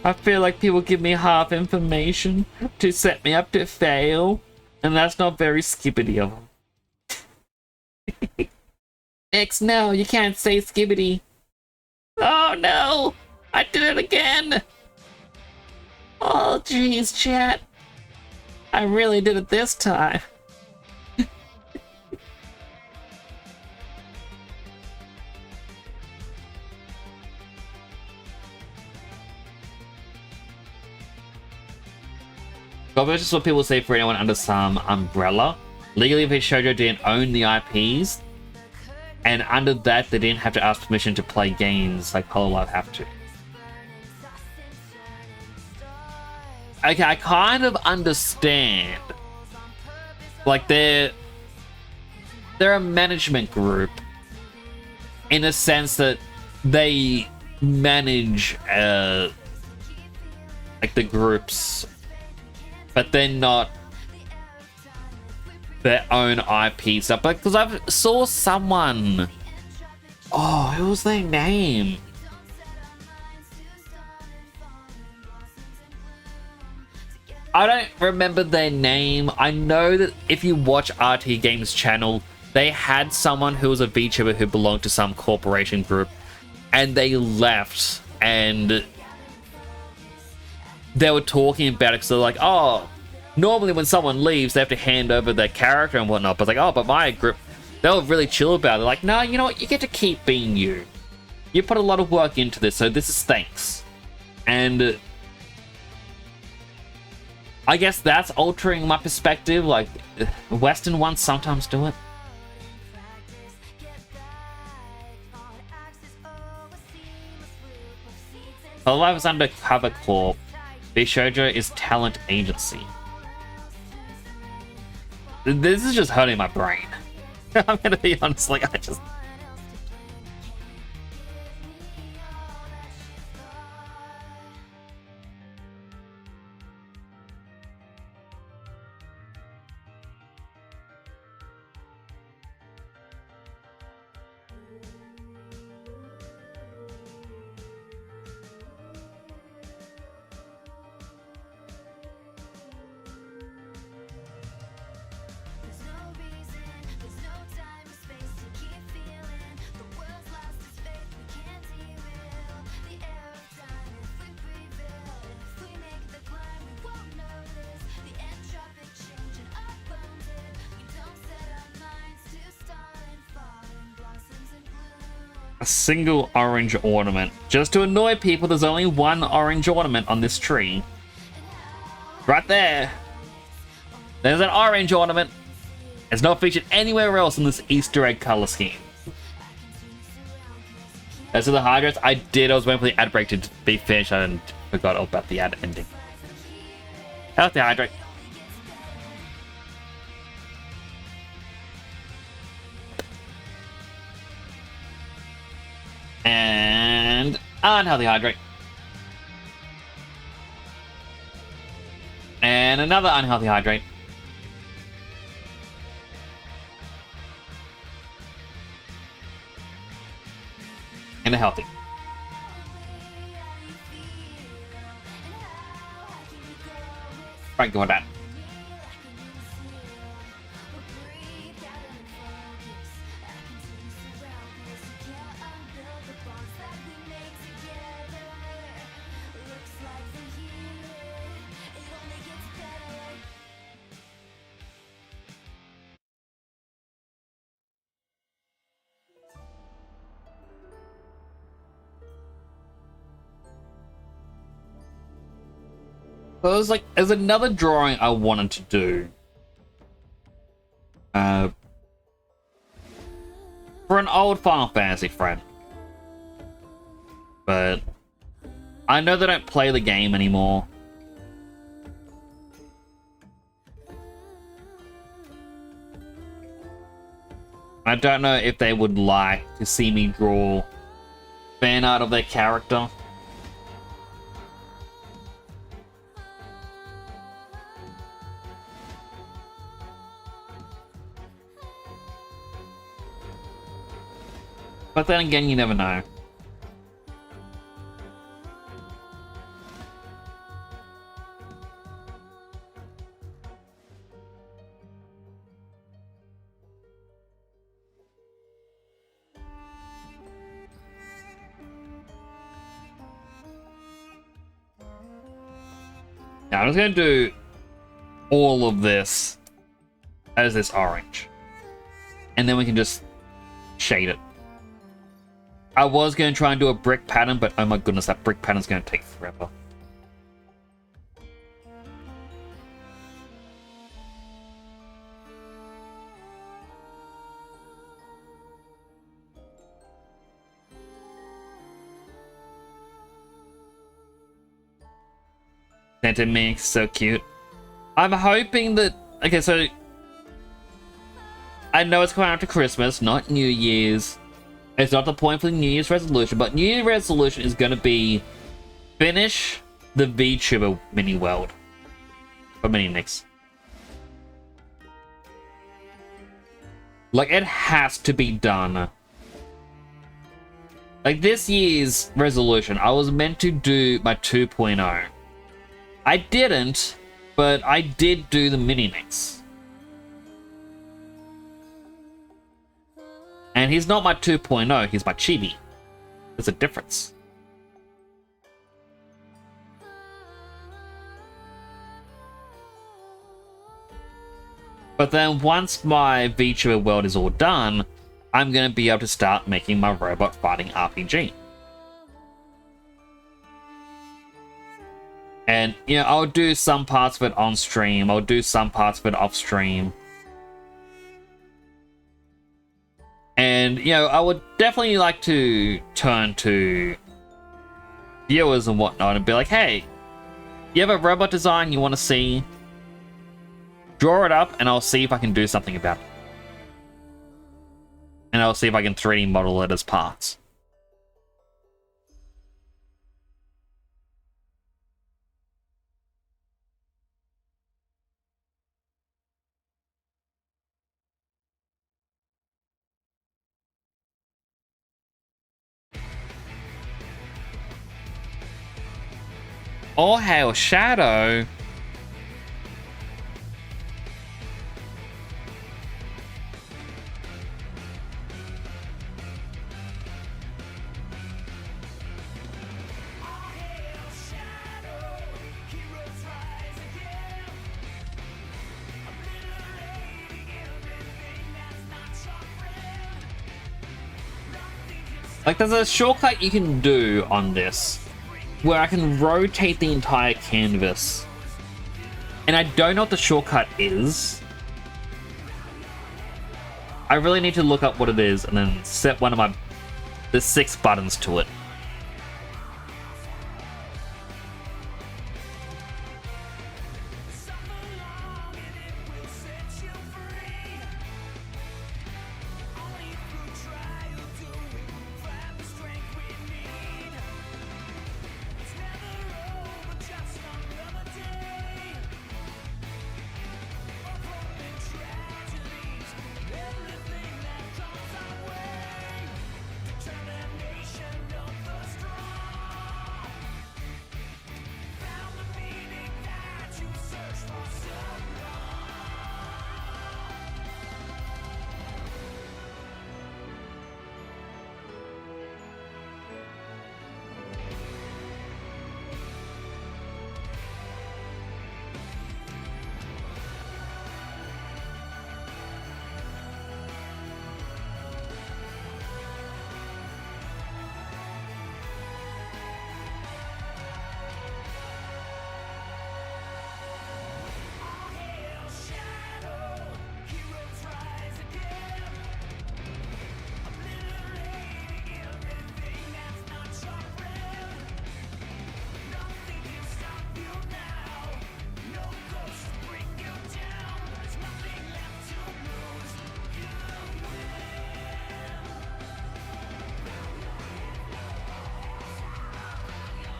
I feel like people give me half information to set me up to fail, and that's not very skippity of them. X, no, you can't say skibbity. Oh no! I did it again! Oh jeez, chat. I really did it this time. But that's just what people say for anyone under some umbrella. Legally, if a shoujo didn't own the IPs, and under that, they didn't have to ask permission to play games like Hololive have to. Okay, I kind of understand. Like, they're a management group in a sense that they manage like the groups, but they're not their own IP stuff. Because I saw someone. Oh, who was their name? I don't remember their name. I know that if you watch RT Games channel, they had someone who was a VTuber who belonged to some corporation group, and they left, and they were talking about it because they're like, oh, normally when someone leaves, they have to hand over their character and whatnot. But like, oh, but my group, they were really chill about it. They're like, no, you know what? You get to keep being you. You put a lot of work into this, so this is thanks. And I guess that's altering my perspective. Like, Western ones sometimes do it. Hololive is Undercover Corp. Bishoujo is talent agency. This is just hurting my brain. I'm gonna be honest, like, I just... A single orange ornament. Just to annoy people, there's only one orange ornament on this tree. Right there. There's an orange ornament. It's not featured anywhere else in this Easter egg color scheme. As to the hydrates, I was waiting for the ad break to be finished and forgot about the ad ending. Healthy hydrate. And unhealthy hydrate. And another unhealthy hydrate. And a healthy. Right, go with that. So there's another drawing I wanted to do. For an old Final Fantasy friend. But I know they don't play the game anymore. I don't know if they would like to see me draw fan art of their character. But then again, you never know. Now I'm just going to do all of this as this orange. And then we can just shade it. I was going to try and do a brick pattern, but oh my goodness, that brick pattern is going to take forever. Saint Nix, so cute. I'm hoping that... Okay, so... I know it's coming after Christmas, not New Year's. It's not the point for the New Year's resolution, but New Year's resolution is going to be finish the VTuber mini world for Mini Nix. Like, it has to be done. Like, this year's resolution, I was meant to do my 2.0. I didn't, but I did do the Mini Nix. And he's not my 2.0, he's my chibi. There's a difference. But then once my VTuber world is all done, I'm going to be able to start making my robot fighting RPG. And, you know, I'll do some parts of it on stream, I'll do some parts of it off stream. And, you know, I would definitely like to turn to viewers and whatnot and be like, hey, you have a robot design you want to see? Draw it up and I'll see if I can do something about it. And I'll see if I can 3D model it as parts. All hail Shadow. Like, there's a shortcut you can do on this where I can rotate the entire canvas. And I don't know what the shortcut is. I really need to look up what it is and then set one of the 6 buttons to it.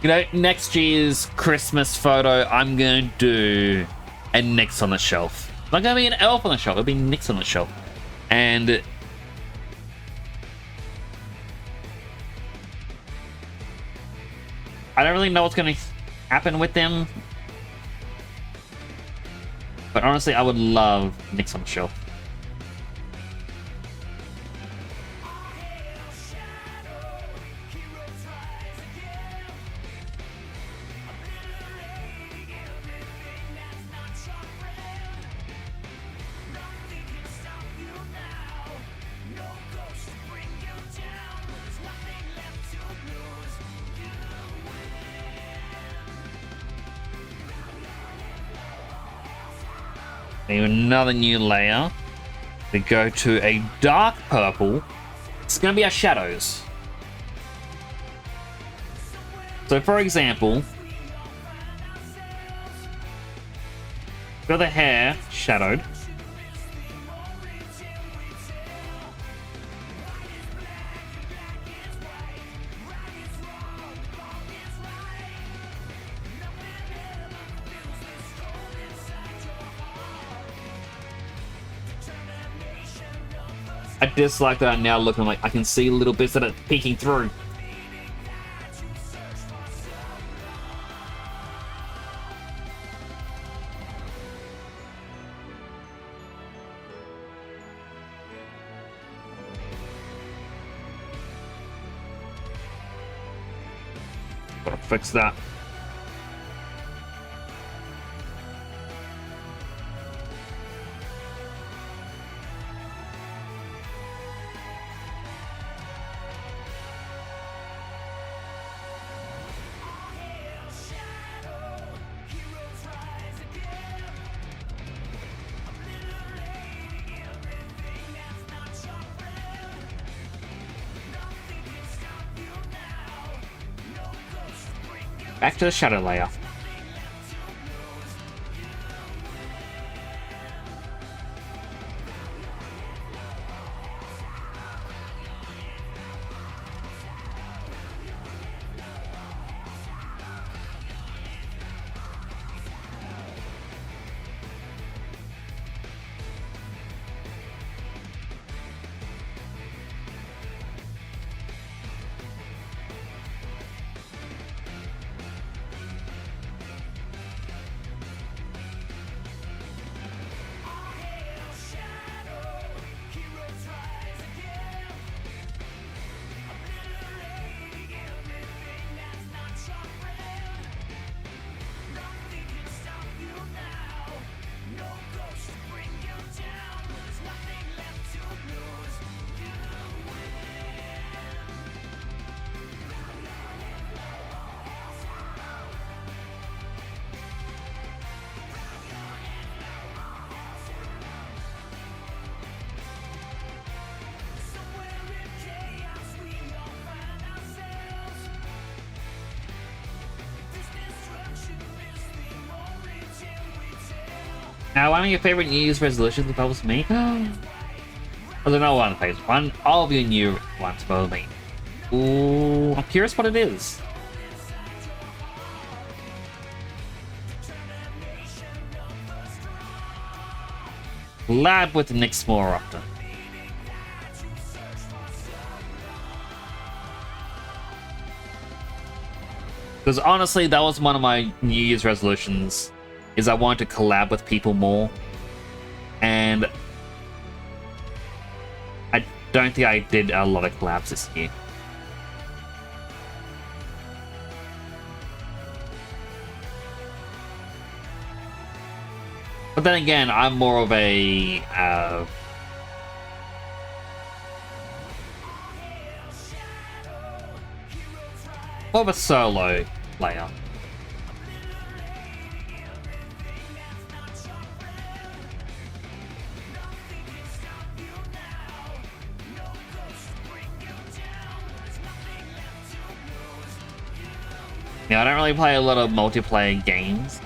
You know, next year's Christmas photo, I'm going to do a Nix on the shelf. It's not going to be an elf on the shelf, it'll be Nix on the shelf. And I don't really know what's going to happen with them. But honestly, I would love Nix on the shelf. Need another new layer. We go to a dark purple. It's going to be our shadows. So for example, got the hair shadowed. I dislike that I'm now looking like I can see little bits that are peeking through. Gotta fix that. Back to the shadow layer. Now, one of your favorite New Year's resolutions involves me? I don't know one phase. One of your new ones involves me. Ooh, I'm curious what it is. Collab with Nix more often. Because honestly, that was one of my New Year's resolutions, is I wanted to collab with people more. And I don't think I did a lot of collabs this year. But then again, I'm more of a solo player. Yeah, I don't really play a lot of multiplayer games.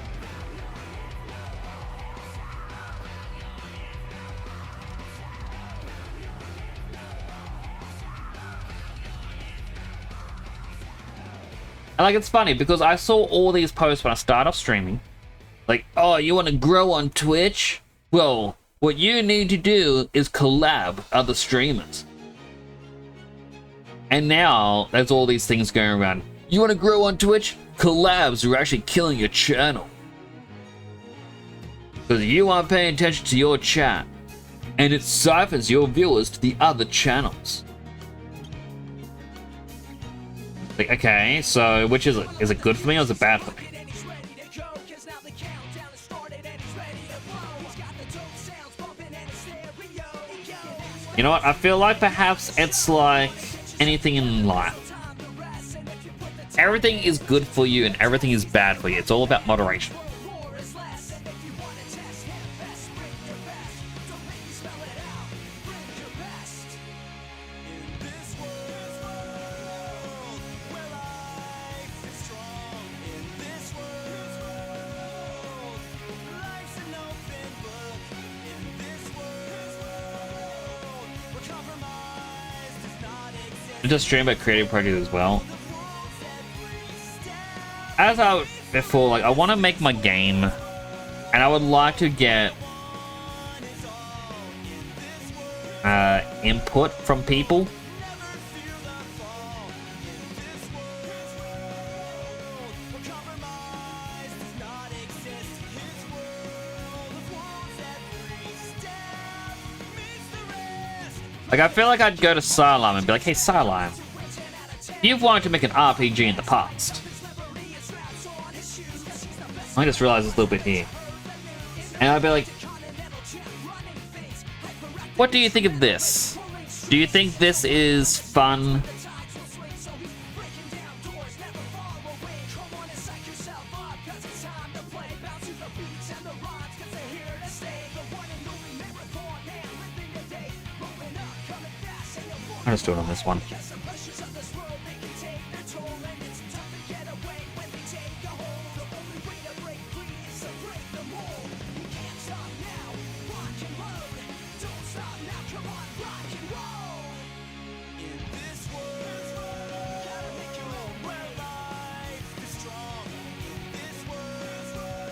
And like, it's funny because I saw all these posts when I started off streaming. Like, oh, you want to grow on Twitch? Well, what you need to do is collab with other streamers. And now there's all these things going around. You want to grow on Twitch? Collabs are actually killing your channel. Because you aren't paying attention to your chat. And it ciphers your viewers to the other channels. Like, okay, so which is it? Is it good for me or is it bad for me? You know what? I feel like perhaps it's like anything in life. Everything is good for you and everything is bad for you. It's all about moderation. just stream a creative project as well. As I before, like I want to make my game, and I would like to get input from people. Like, I feel like I'd go to Sylam and be like, hey, Sylam, you've wanted to make an RPG in the past. I just realized this a little bit here. And I'd be like, what do you think of this? Do you think this is fun? I'll just do it on this one.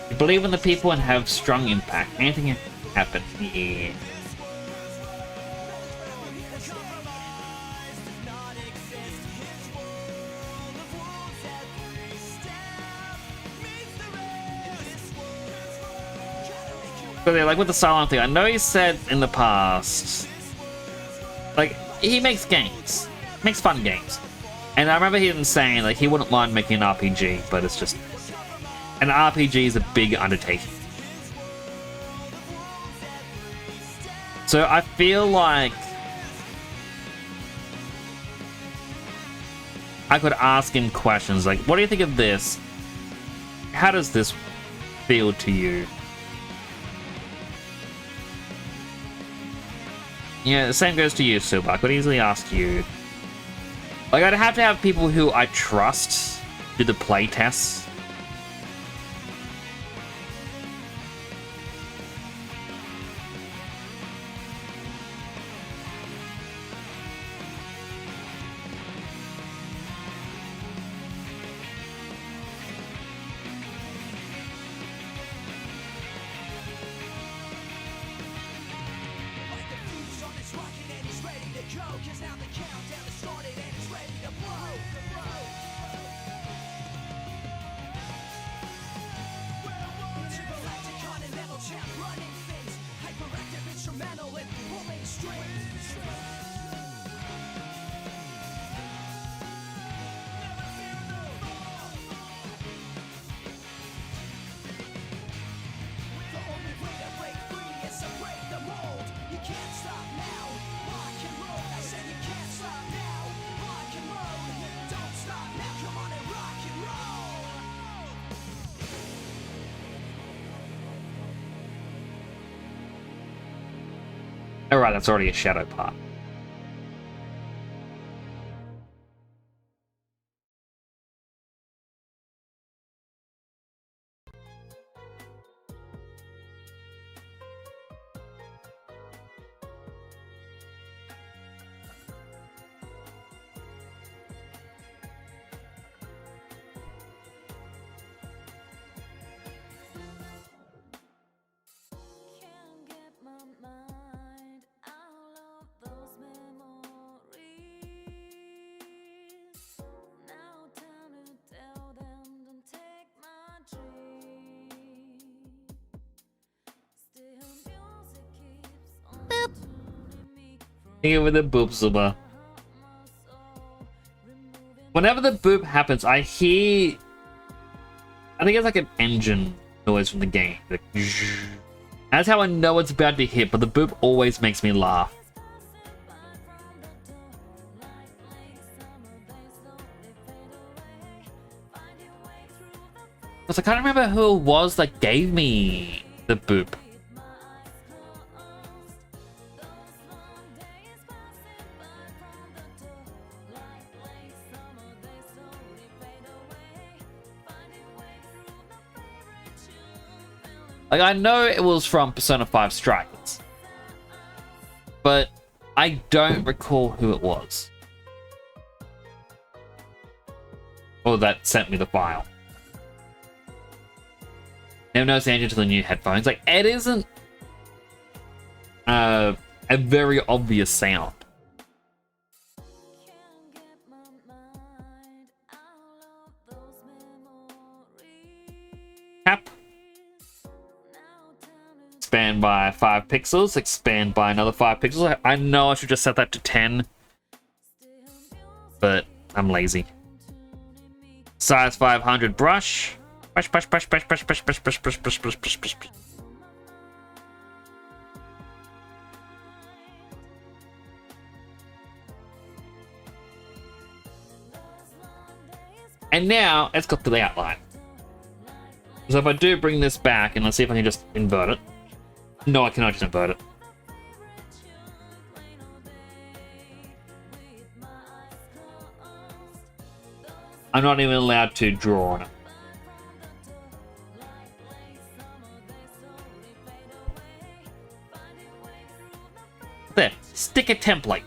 You believe in the people and have strong impact. Anything can happen. Yeah. Like with the silent thing, I know he said in the past, like he makes games, makes fun games, and I remember him saying like he wouldn't mind making an RPG, but it's just an RPG is a big undertaking. So I feel like I could ask him questions like, "What do you think of this? How does this feel to you?" Yeah, the same goes to you, Super. I could easily ask you. Like, I'd have to have people who I trust do the play tests. Alright, that's already a shadow part. Can't get my mind out of those memories. Now time to tell them don't take my dream. Still music keeps on tuning me from Think of the boop, Super. my soul, removing Whenever the boop happens, I hear... I think it's like an engine noise from the game. Like, that's how I know it's about to hit, but the boop always makes me laugh. Because I can't remember who it was that gave me the boop. Like, I know it was from Persona 5 Strikers, but I don't recall who it was. Or that sent me the file. Never noticed the engine to the new headphones. Like, it isn't a very obvious sound. Can't get my mind out of those memories. Tap. Now time to Expand by 5 pixels. Expand by another 5 pixels. I know I should just set that to 10. But I'm lazy. Size 500 brush. Brush, brush, brush, brush, brush, brush, brush, brush, brush, brush, brush, brush, brush, brush. And now it's got to the outline. So if I do bring this back, and let's see if I can just invert it. No, I cannot just invert it. I'm not even allowed to draw on it. There, stick a template.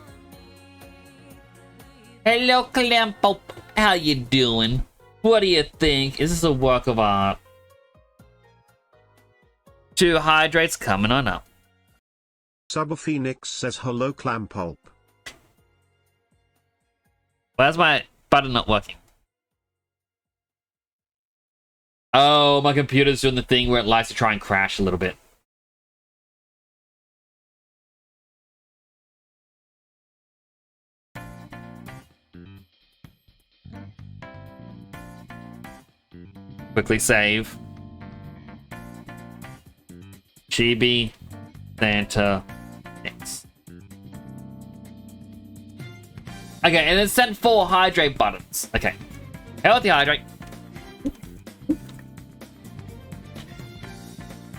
Hello, Clampo. How you doing? What do you think? Is this a work of art? 2 hydrates coming on up. Saint Nix says hello Clampulp. Why's my button not working? Oh, my computer's doing the thing where it likes to try and crash a little bit. Quickly save. Chibi, Santa, Nix. Okay, and then sent 4 hydrate buttons. Okay. Healthy hydrate.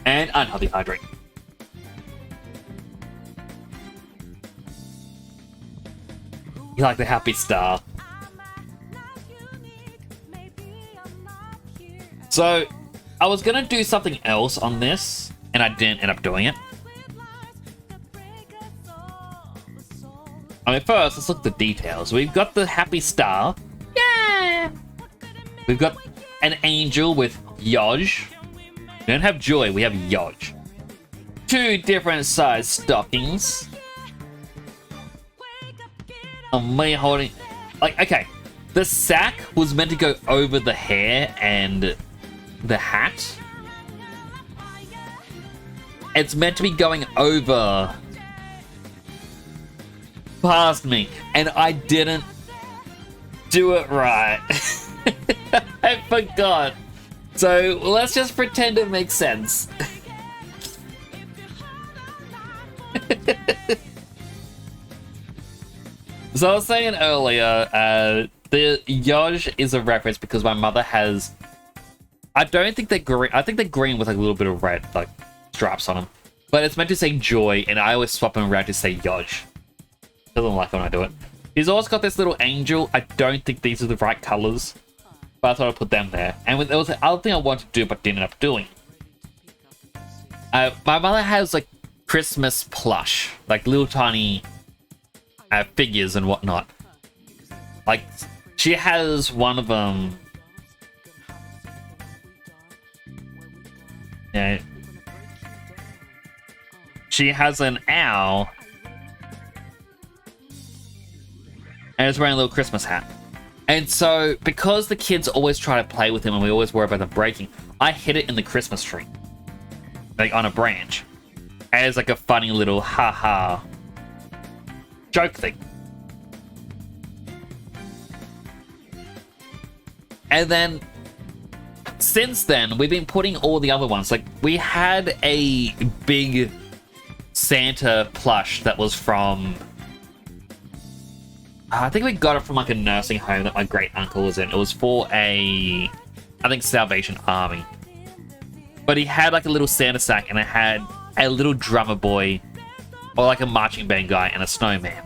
And unhealthy hydrate. You like the happy star. So, I was gonna do something else on this, and I didn't end up doing it. I mean, first, let's look at the details. We've got the happy star. Yeah! We've got an angel with Yoj. We don't have Joy, we have Yoj. 2 different size stockings. Me holding... Like, okay. The sack was meant to go over the hair and the hat. It's meant to be going over past me, and I didn't do it right. I forgot. So let's just pretend it makes sense. So I was saying earlier, the Yoj is a reference because my mother has... I don't think they're green. I think they're green with like a little bit of red, like stripes on them. But it's meant to say joy, and I always swap them around to say Yoj. Doesn't like it when I do it. He's also got this little angel. I don't think these are the right colors, but I thought I'd put them there. And there was the other thing I wanted to do, but didn't end up doing. My mother has like Christmas plush, like little tiny figures and whatnot. Like she has one of them. Yeah. She has an owl. And it's wearing a little Christmas hat. And so, because the kids always try to play with him and we always worry about them breaking, I hid it in the Christmas tree. Like, on a branch. As like a funny little haha joke thing. And then, since then, we've been putting all the other ones. Like, we had a big Santa plush that was from... I think we got it from like a nursing home that my great uncle was in. It was for I think Salvation Army. But he had like a little Santa sack and it had a little drummer boy or like a marching band guy and a snowman.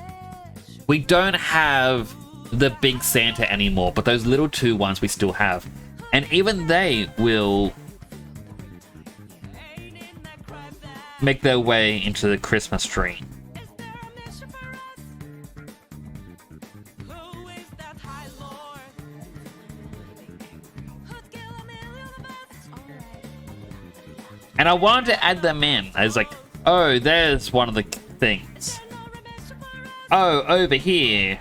We don't have the big Santa anymore, but those little 2 ones we still have. And even they will make their way into the Christmas tree. And I wanted to add them in. I was like, oh, there's one of the things. Oh, over here.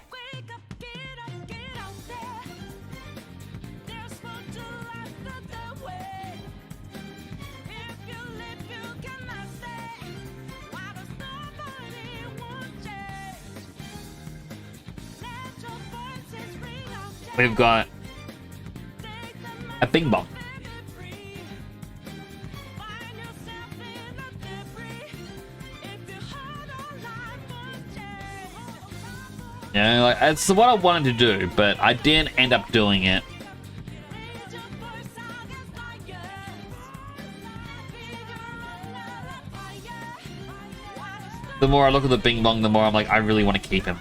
We've got a bing bong. You know, like, it's what I wanted to do, but I didn't end up doing it. The more I look at the bing bong, the more I'm like, I really want to keep him.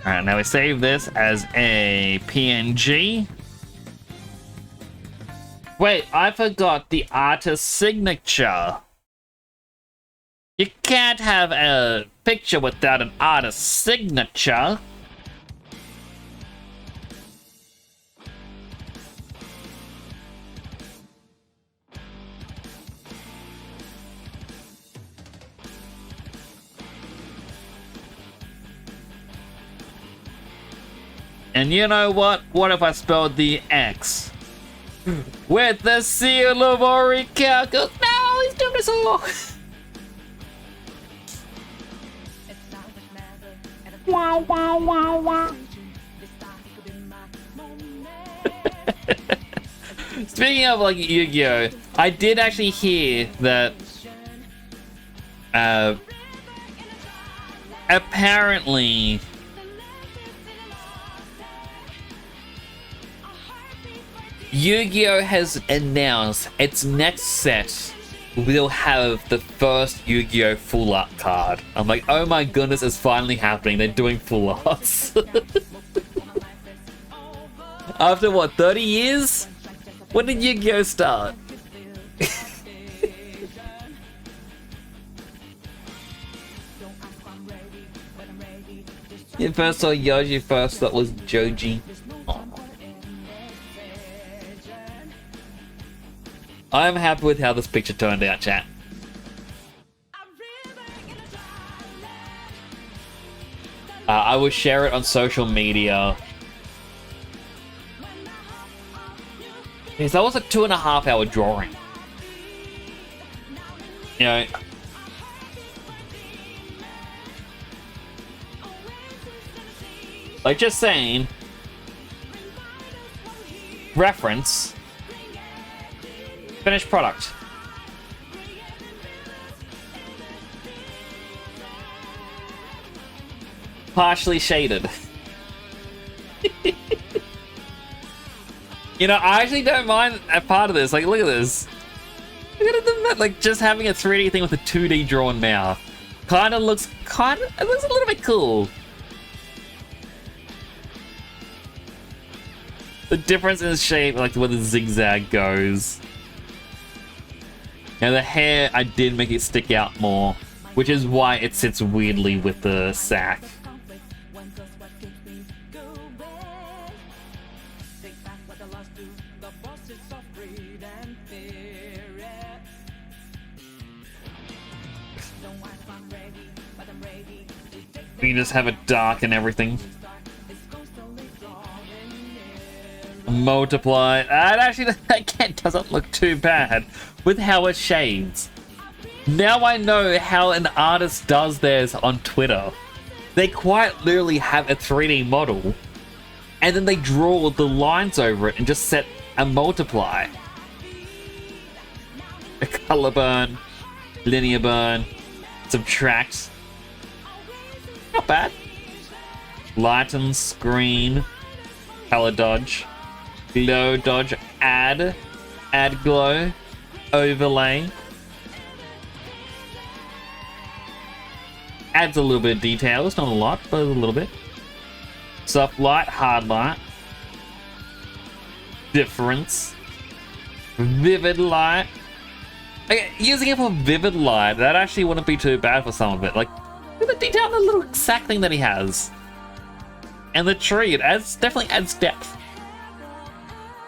Alright, now we save this as a PNG. Wait, I forgot the artist signature. You can't have a picture without an artist signature. And you know what? What if I spelled the X with the seal of Orichalcos? No, he's doing this all. Wow, wow, wow, wow. Speaking of like Yu-Gi-Oh, I did actually hear that apparently Yu-Gi-Oh has announced its next set will have the first Yu-Gi-Oh full art card. I'm like, oh my goodness, it's finally happening. They're doing full arts. After what, 30 years? When did Yu-Gi-Oh start? You first saw Yoji, first that was Joji. I'm happy with how this picture turned out, chat. I will share it on social media. Yes, that was a 2.5 hour drawing. You know, like just saying, reference, finished product. Partially shaded. You know, I actually don't mind a part of this. Like, look at this. Look at them, like, just having a 3D thing with a 2D drawn mouth. It looks a little bit cool. The difference in shape, like where the zigzag goes. Now the hair, I did make it stick out more, which is why it sits weirdly with the sack. We can just have it dark and everything. Multiply. That actually, again, doesn't look too bad with how it shades. Now I know how an artist does theirs on Twitter. They quite literally have a 3D model and then they draw the lines over it and just set a multiply. A color burn, linear burn, subtract. Not bad. Lighten, screen, color dodge, glow dodge, add glow, overlay. Adds a little bit of detail. It's not a lot, but a little bit. Soft light, hard light. Difference. Vivid light. Okay, using it for vivid light, that actually wouldn't be too bad for some of it. Like, look at the detail on the little sack thing that he has. And the tree, it definitely adds depth.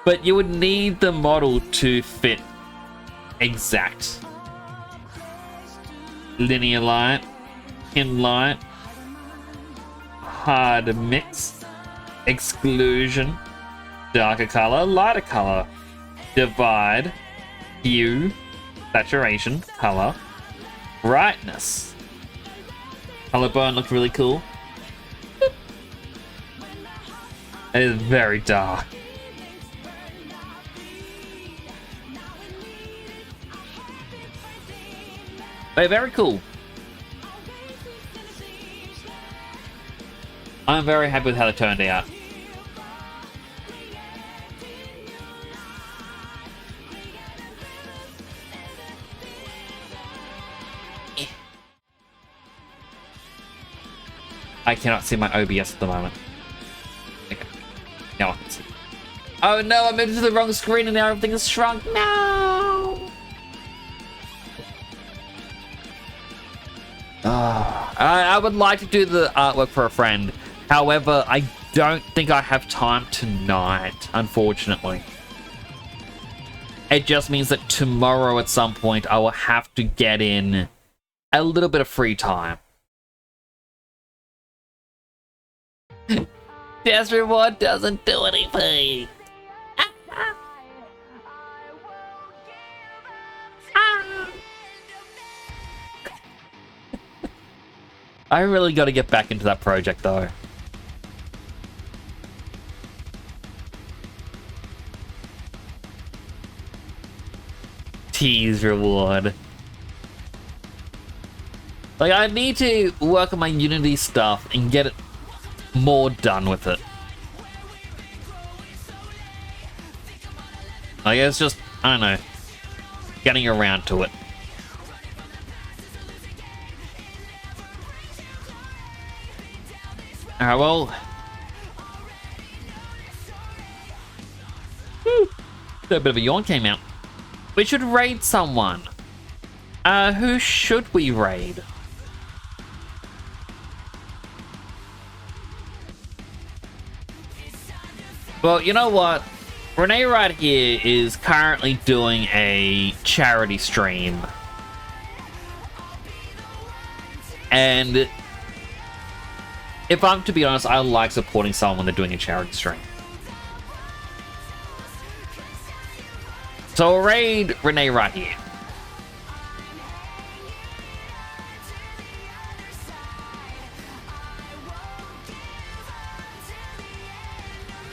But you would need the model to fit exact. Linear light, in light, hard mix, exclusion, darker color, lighter color, divide, hue, saturation, color, brightness. Color burn looked really cool. It is very dark. But very cool. I'm very happy with how it turned out. I cannot see my OBS at the moment. Okay. Now I can see. Oh no, I moved to the wrong screen and now everything is shrunk. No! I would like to do the artwork for a friend. However, I don't think I have time tonight, unfortunately. It just means that tomorrow at some point I will have to get in a little bit of free time. This reward doesn't do anything. I really got to get back into that project though. Tease reward. Like, I need to work on my Unity stuff and get it more done with it. Like, it's just, I don't know, getting around to it. Alright, well. A bit of a yawn came out. We should raid someone. Who should we raid? Well, you know what? Renee right here is currently doing a charity stream. And if I'm to be honest, I like supporting someone when they're doing a charity stream. So I'll raid Renee right here.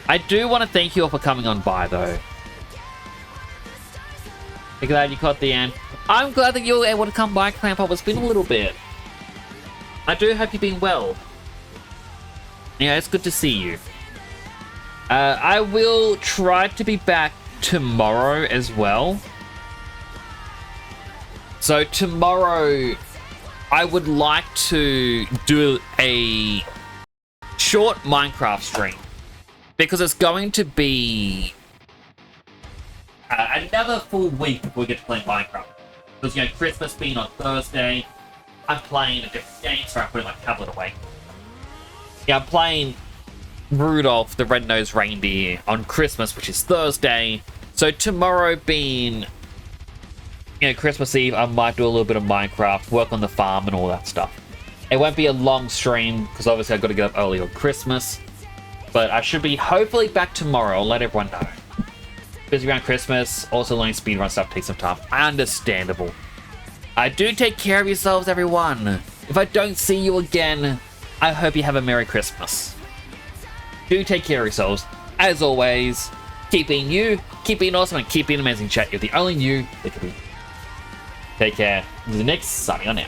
I do want to thank you all for coming on by, though. I'm glad you caught the end. I'm glad that you were able to come by, Clamp Up. It's been a little bit. I do hope you've been well. Yeah, it's good to see you. I will try to be back tomorrow as well. So tomorrow, I would like to do a short Minecraft stream. Because it's going to be another full week before we get to play Minecraft. Because, you know, Christmas being on Thursday, I'm playing a different game, so I'm putting my tablet away. Yeah, I'm playing Rudolph the Red-Nosed Reindeer on Christmas, which is Thursday. So tomorrow being, you know, Christmas Eve, I might do a little bit of Minecraft, work on the farm and all that stuff. It won't be a long stream, because obviously I've got to get up early on Christmas. But I should be hopefully back tomorrow. I'll let everyone know. Busy around Christmas. Also learning speedrun stuff takes some time. Understandable. Do take care of yourselves, everyone. If I don't see you again, I hope you have a Merry Christmas. Do take care of yourselves. As always, keep being you, keep being awesome, and keep being amazing, chat. You're the only you that can be. Take care. This is Nix, signing on now.